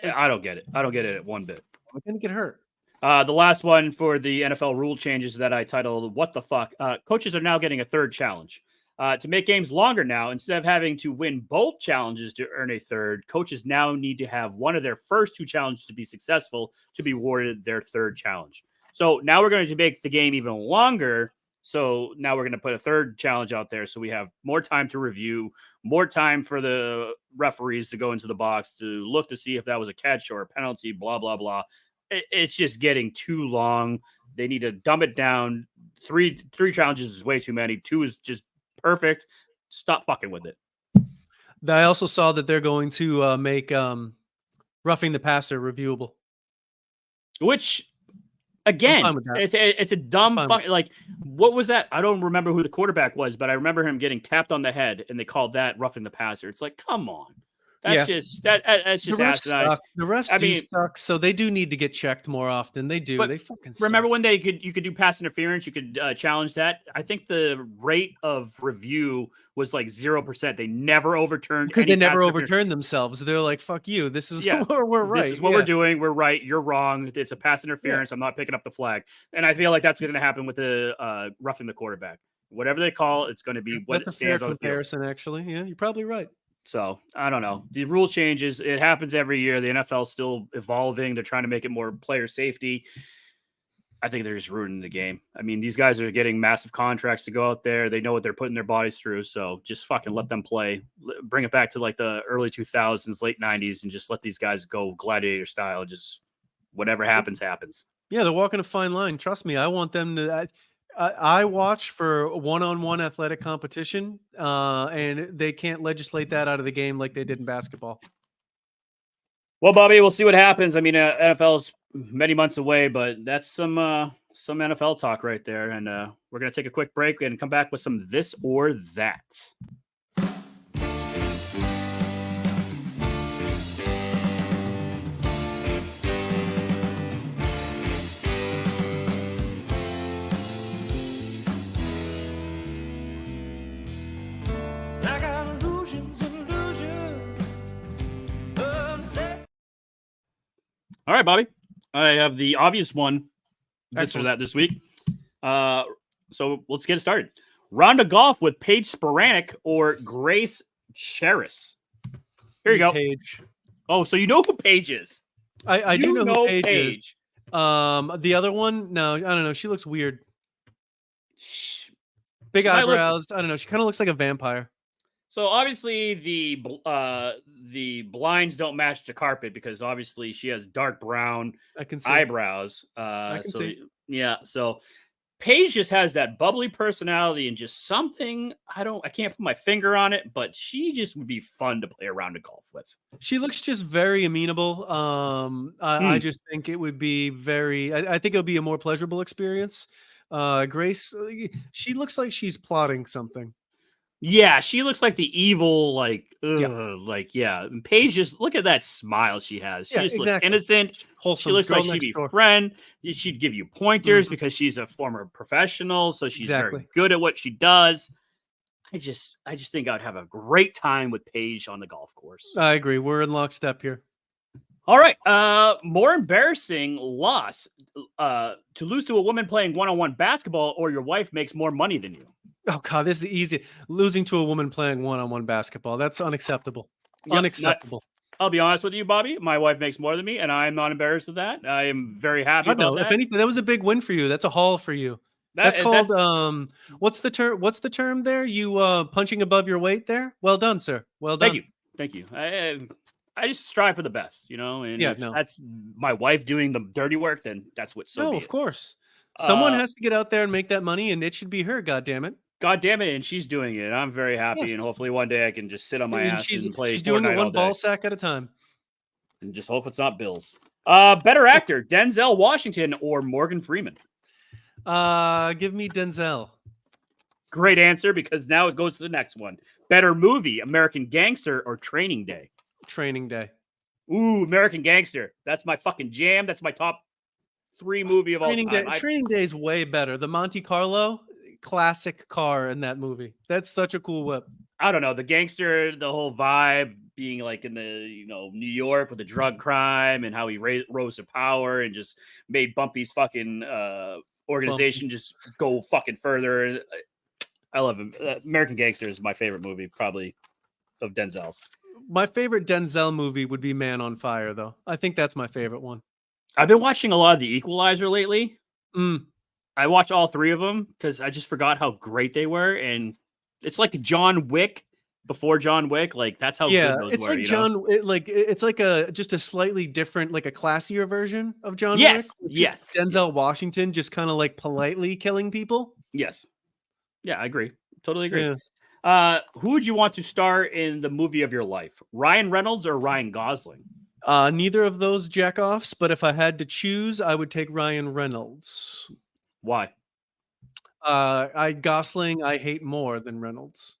I don't get it. I don't get it one bit. I'm gonna get hurt. The last one for the NFL rule changes that I titled "What the fuck." Coaches are now getting a third challenge. To make games longer now, instead of having to win both challenges to earn a third, coaches now need to have one of their first two challenges to be successful to be awarded their third challenge. So now we're going to make the game even longer. So now we're going to put a third challenge out there. So we have more time to review, more time for the referees to go into the box to look to see if that was a catch or a penalty, blah, blah, blah. It's just getting too long. They need to dumb it down. Three challenges is way too many. Two is just perfect. Stop fucking with it. I also saw that they're going to make roughing the passer reviewable. Which, again, it's a dumb like, what was that? I don't remember who the quarterback was, but I remember him getting tapped on the head, and they called that roughing the passer. It's like, come on. That's just asinine. The refs suck, so they do need to get checked more often. They do. They fucking suck. Remember when you could do pass interference? You could challenge that. I think the rate of review was like 0%. They never overturned because they never overturned themselves. They're like, "Fuck you. This is we're right. This is what we're doing. We're right. You're wrong. It's a pass interference. I'm not picking up the flag." And I feel like that's going to happen with the roughing the quarterback. Whatever they call it, it's going to be what that's it stands a fair on the comparison. Actually, yeah, you're probably right. So I don't know. The rule changes. It happens every year. The NFL's still evolving. They're trying to make it more player safety. I think they're just ruining the game. I mean, these guys are getting massive contracts to go out there. They know what they're putting their bodies through. So just fucking let them play. Bring it back to like the early 2000s, late 90s, and just let these guys go gladiator style. Just whatever happens, happens. Yeah, they're walking a fine line. Trust me. I want them to. I watch for one-on-one athletic competition, and they can't legislate that out of the game like they did in basketball. Well, Bobby, we'll see what happens. I mean, NFL's many months away, but that's some NFL talk right there. And we're going to take a quick break and come back with some this or that. All right, Bobby. I have the obvious one this or that this week. So let's get it started. Round of golf with Paige Spiranac or Grace Cheris. Here you go. Paige. Oh, so you know who Paige is? I do know who Paige is. The other one, no, I don't know. She looks weird. Big eyebrows. I don't know. She kind of looks like a vampire. So obviously the blinds don't match the carpet because obviously she has dark brown eyebrows. I can see. Yeah. So Paige just has that bubbly personality and just something I can't put my finger on it, but she just would be fun to play a round of golf with. She looks just very amenable. I just think it would be I think it would be a more pleasurable experience. Grace, she looks like she's plotting something. Yeah, she looks like the evil, And Paige, just look at that smile she has. She just looks innocent. Wholesome. She looks like she'd be a friend. She'd give you pointers because she's a former professional, so she's very good at what she does. I just think I'd have a great time with Paige on the golf course. I agree. We're in lockstep here. All right. More embarrassing loss to lose to a woman playing one-on-one basketball, or your wife makes more money than you. Oh God, this is easy. Losing to a woman playing one-on-one basketball. That's unacceptable. Yep, Unacceptable. I'll be honest with you, Bobby. My wife makes more than me, and I'm not embarrassed of that. I am very happy I about know. that. If anything, that was a big win for you. That's a haul for you. That's called what's the term? What's the term there? You punching above your weight there? Well done, sir. Well done. Thank you. I just strive for the best, and Yeah, if no. that's my wife doing the dirty work, then that's what No, be of it. course. Someone has to get out there and make that money, and it should be her, God damn it. God damn it, and she's doing it. I'm very happy, Yes. and hopefully one day I can just sit on my And ass and play she's doing it Fortnite all one day. ball sack at a time. And just hope it's not Bills. Better actor, Denzel Washington or Morgan Freeman? Give me Denzel. Great answer, because now it goes to the next one. Better movie, American Gangster or Training Day? Training Day. Ooh, American Gangster. That's my fucking jam. That's my top 3 movie of all time. Training Day is way better. The Monte Carlo, classic car in that movie. That's such a cool whip. I don't know. The gangster, the whole vibe being like in the, New York with the drug crime and how he rose to power and just made Bumpy's fucking organization just go fucking further. I love him. American Gangster is my favorite movie, probably, of Denzel's. My favorite Denzel movie would be Man on Fire, though. I think that's my favorite one. I've been watching a lot of The Equalizer lately. Mm. I watched all 3 of them because I just forgot how great they were. And it's like John Wick before John Wick. Like, that's how good those it's were. Like it's like just a slightly different, like a classier version of John Yes, Wick. yes. Denzel Washington just kind of like politely killing people. Yes. Yeah, I agree. Totally agree. Yeah. Who would you want to star in the movie of your life? Ryan Reynolds or Ryan Gosling? Neither of those jackoffs, but if I had to choose, I would take Ryan Reynolds. Why? Gosling, I hate more than Reynolds.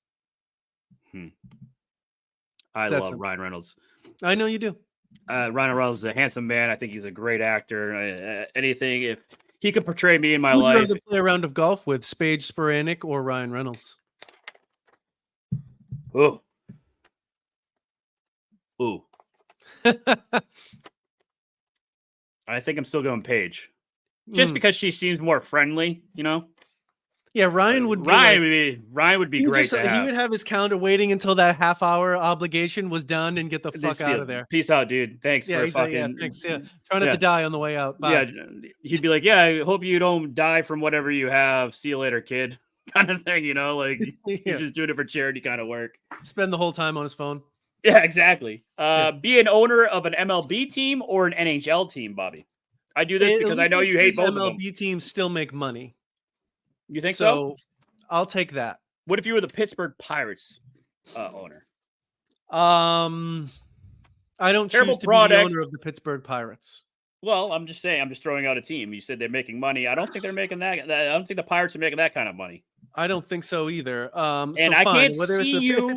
I love Ryan Reynolds. I know you do. Ryan Reynolds is a handsome man. I think he's a great actor. Anything, if he could portray me in my Who'd you life. rather play a round of golf with, Spade Sporanic or Ryan Reynolds? Ooh. I think I'm still going Paige. Just because she seems more friendly, Yeah, Ryan would be Ryan would be great. He would have his counter waiting until that half-hour obligation was done and get the fuck out of there. Peace out, dude. Thanks for fucking. Thanks. Yeah, try not to die on the way out. Bye. Yeah, he'd be like, "Yeah, I hope you don't die from whatever you have. See you later, kid." Kind of thing, Like he's just doing it for charity kind of work. Spend the whole time on his phone. Yeah, exactly. Be an owner of an MLB team or an NHL team, Bobby. I do this because I know you hate both of them. MLB teams still make money. You think so? I'll take that. What if you were the Pittsburgh Pirates owner? I don't choose to be the owner of the Pittsburgh Pirates. Well, I'm just saying. I'm just throwing out a team. You said they're making money. I don't think they're making that. I don't think the Pirates are making that kind of money. I don't think so either. And I can't see you.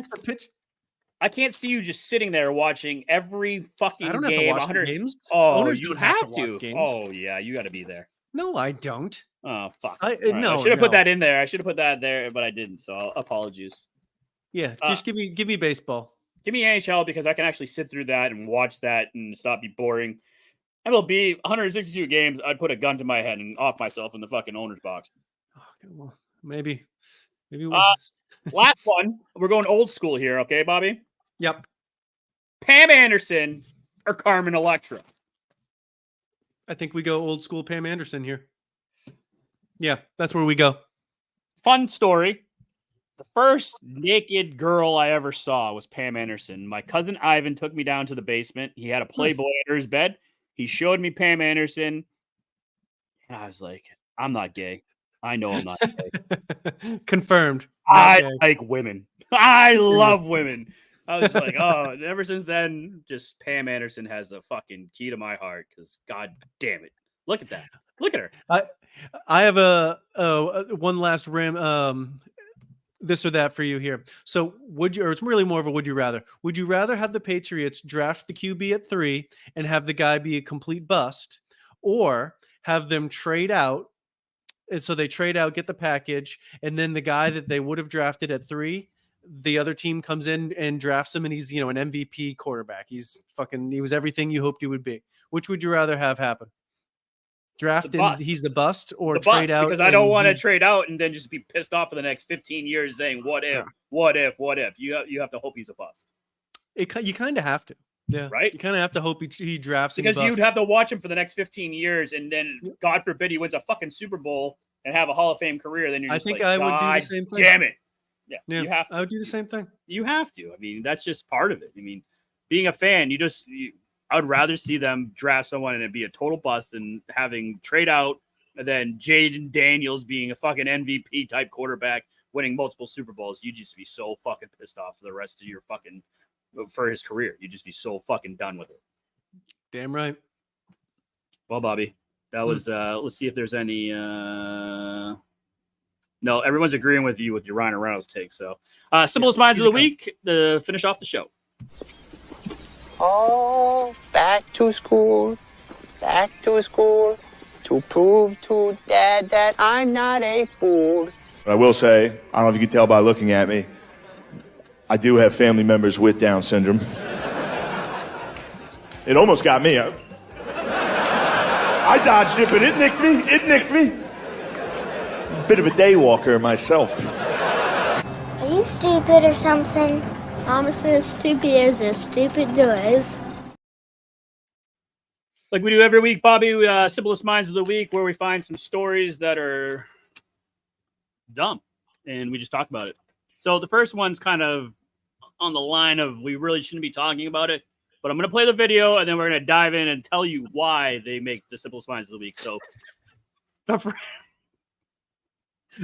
I can't see you just sitting there watching every fucking game. I don't have to watch games. Oh, Owners you don't have to. watch games. Oh, yeah, you got to be there. No, I don't. Oh, fuck. No, I should have put that in there. I should have put that there, but I didn't. So apologies. Yeah, just give me baseball. Give me NHL because I can actually sit through that and watch that and stop be boring. MLB 162 games. I'd put a gun to my head and off myself in the fucking owner's box. Okay, well, maybe. Last one. We're going old school here, okay, Bobby? Yep. Pam Anderson or Carmen Electra? I think we go old school Pam Anderson here. Yeah, that's where we go. Fun story. The first naked girl I ever saw was Pam Anderson. My cousin Ivan took me down to the basement. He had a Playboy under his bed. He showed me Pam Anderson. And I was like, I'm not gay. I know I'm not gay. Confirmed. I like women. I love women. I was like, oh, and ever since then, just Pam Anderson has a fucking key to my heart because God damn it. Look at that. Look at her. I have a one last this or that for you here. So it's really more of a would you rather. Would you rather have the Patriots draft the QB at 3 and have the guy be a complete bust, or have them trade out And so they trade out, get the package, and then the guy that they would have drafted at 3, the other team comes in and drafts him, and he's, an MVP quarterback. He was everything you hoped he would be. Which would you rather have happen? Draft and he's the bust, or trade out? Because I don't want to trade out and then just be pissed off for the next 15 years saying, what if, what if, what if? You have to hope he's a bust. You kind of have to. Yeah. Right? You kind of have to hope he drafts. Because you'd have to watch him for the next 15 years, and then, God forbid, he wins a fucking Super Bowl and have a Hall of Fame career. Then you're just I would do the same thing. Damn it. Yeah, you have to. I would do the same thing. You have to. I mean, that's just part of it. I mean, being a fan, I would rather see them draft someone and it be a total bust than having trade out and then Jaden Daniels being a fucking MVP type quarterback winning multiple Super Bowls. You'd just be so fucking pissed off for the rest of your for his career. You'd just be so fucking done with it. Damn right. Well, Bobby, that was, let's see if there's any, no, everyone's agreeing with you with your Ryan Reynolds take. So, simplest minds of the week to finish off the show. Oh, back to school to prove to Dad that I'm not a fool. I will say, I don't know if you can tell by looking at me, I do have family members with Down syndrome. It almost got me. I dodged it, but it nicked me. Bit of a day walker myself. Are you stupid or something? I'm as stupid as a stupid does. Like we do every week, Bobby, simplest minds of the week, where we find some stories that are dumb and we just talk about it. So the first one's kind of on the line of we really shouldn't be talking about it, but I'm going to play the video and then we're going to dive in and tell you why they make the simplest minds of the week. So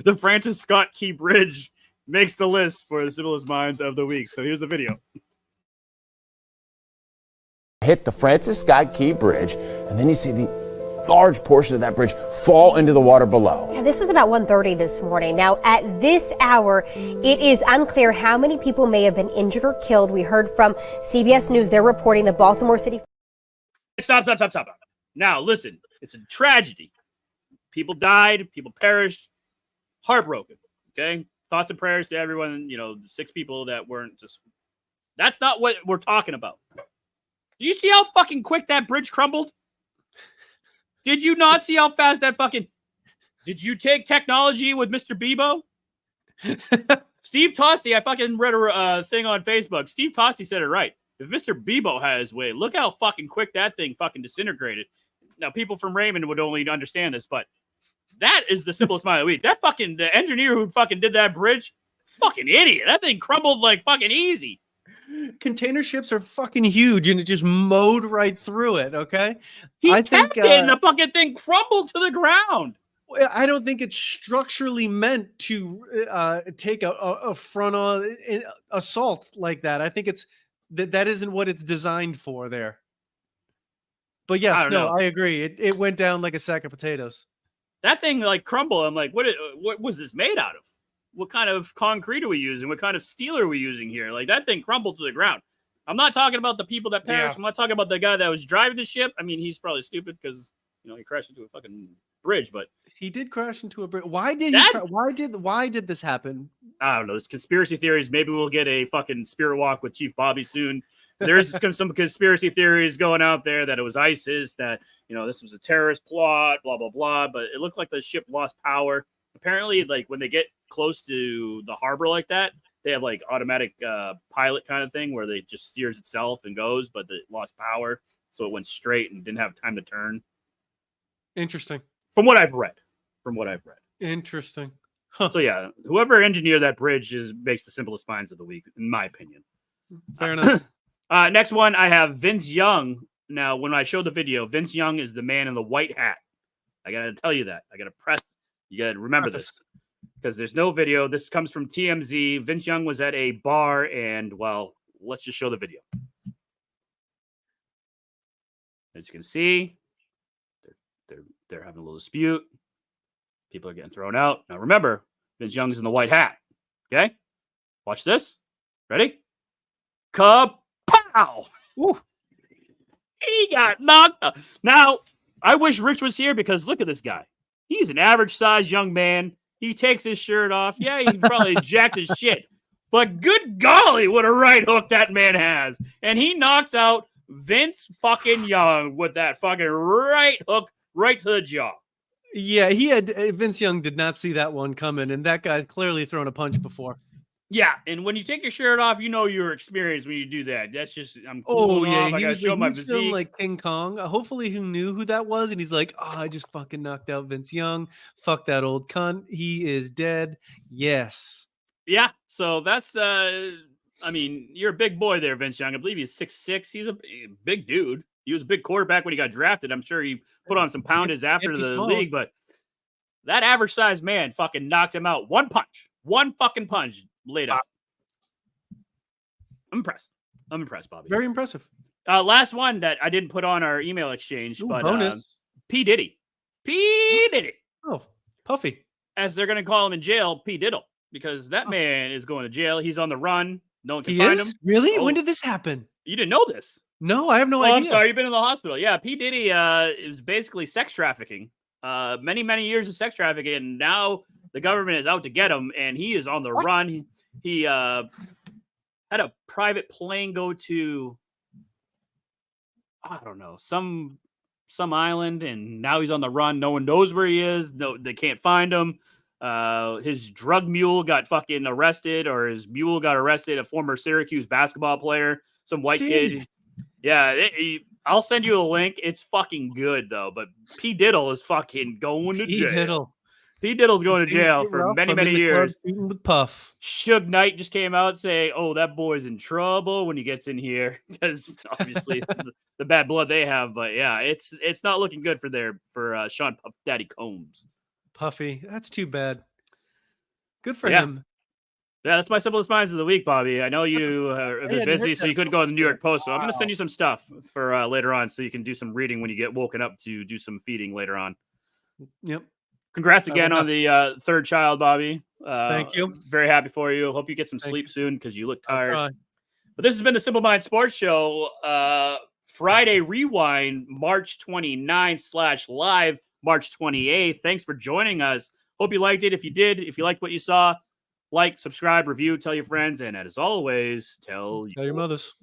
the Francis Scott Key Bridge makes the list for the simplest minds of the week. So here's the video. Hit the Francis Scott Key Bridge, and then you see the large portion of that bridge fall into the water below. Yeah, this was about 1:30 this morning. Now, at this hour, it is unclear how many people may have been injured or killed. We heard from CBS News. They're reporting the Baltimore City. Stop. Now, listen, it's a tragedy. People died. People perished. Heartbroken. Okay? Thoughts and prayers to everyone, the 6 people that weren't just... That's not what we're talking about. Do you see how fucking quick that bridge crumbled? Did you not see how fast that fucking... Did you take technology with Mr. Bebo? Steve Tosti, I fucking read a thing on Facebook. Steve Tosti said it right. If Mr. Bebo had his way, look how fucking quick that thing fucking disintegrated. Now, people from Raymond would only understand this, but that is the simplest mind of the week. That fucking... The engineer who fucking did that bridge, fucking idiot. That thing crumbled like fucking easy. Container ships are fucking huge, and it just mowed right through it. Okay, I think and the fucking thing crumbled to the ground. I don't think it's structurally meant to take a front-on assault like that. I think it's that isn't what it's designed for there. But yes, I agree. It went down like a sack of potatoes. That thing like crumbled. I'm like, what was this made out of? What kind of concrete are we using? What kind of steel are we using here? Like, that thing crumbled to the ground. I'm not talking about the people that perished. Yeah. I'm not talking about the guy that was driving the ship. I mean, he's probably stupid because, he crashed into a fucking bridge, but he did crash into a bridge. Why did this happen? I don't know. There's conspiracy theories. Maybe we'll get a fucking spirit walk with Chief Bobby soon. There's some conspiracy theories going out there that it was ISIS, that, this was a terrorist plot, blah, blah, blah. But it looked like the ship lost power. Apparently, like, when they get close to the harbor like that, they have like automatic pilot kind of thing where they just steers itself and goes, but it lost power, so it went straight and didn't have time to turn. Interesting. From what I've read. Interesting. Huh. So yeah, whoever engineered that bridge makes the simplest minds of the week, in my opinion. Fair enough. Next one, I have Vince Young. Now, when I showed the video, Vince Young is the man in the white hat. I gotta tell you that. I gotta press. You gotta remember this because there's no video. This comes from TMZ. Vince Young was at a bar, and well, let's just show the video. As you can see, they're having a little dispute. People are getting thrown out. Now remember, Vince Young's in the white hat. Okay, watch this. Ready? Kapow! Woo. He got knocked out. Now, I wish Rich was here because look at this guy. He's an average-sized young man. He takes his shirt off. Yeah, he probably jacked his shit. But good golly, what a right hook that man has. And he knocks out Vince fucking Young with that fucking right hook right to the jaw. Yeah, Vince Young did not see that one coming, and that guy's clearly thrown a punch before. Yeah, and when you take your shirt off, you know your experience when you do that. That's just, I'm cooling off. I gotta show my physique. Like King Kong. Hopefully, he knew who that was, and he's like, "Oh, I just fucking knocked out Vince Young. Fuck that old cunt. He is dead." Yes. Yeah. So that's I mean, you're a big boy there, Vince Young. I believe he's 6'6". He's a big dude. He was a big quarterback when he got drafted. I'm sure he put on some poundage after the league, but that average sized man fucking knocked him out. One fucking punch laid out. I'm impressed, Bobby. Very impressive. Last one that I didn't put on our email exchange, but bonus. P. Diddy. Oh, Puffy. As they're going to call him in jail, P. Diddle, because that man is going to jail. He's on the run. No one can find him. Really? When did this happen? You didn't know this? No, I have no idea. I'm sorry. You've been in the hospital. Yeah, P. Diddy it was basically sex trafficking. Many years of sex trafficking, and now the government is out to get him, and he is on the run. He had a private plane go to, I don't know, some island, and now he's on the run. No one knows where he is. No, they can't find him. His drug mule got fucking arrested, or his mule got arrested. A former Syracuse basketball player, some white kid. Yeah, I'll send you a link. It's fucking good though. But P. Diddle is fucking going to jail. P. Diddle's going to jail for many years. With Puff. Suge Knight just came out saying, "Oh, that boy's in trouble when he gets in here," because obviously the bad blood they have. But yeah, it's not looking good for Sean Puff Daddy Combs. Puffy, that's too bad. Good for him. Yeah, that's my simplest minds of the week, Bobby. I know you are a bit busy, so you couldn't go to the New York Post. So I'm going to send you some stuff for later on, so you can do some reading when you get woken up to do some feeding later on. Yep. Congrats again on the third child, Bobby. Thank you. Very happy for you. Hope you get some sleep soon because you look tired. I'll try. But this has been the Simple Mind Sports Show. Friday Rewind, March 29/live, March 28th. Thanks for joining us. Hope you liked it. If you did, if you liked what you saw, like, subscribe, review, tell your friends, and as always, tell your mothers.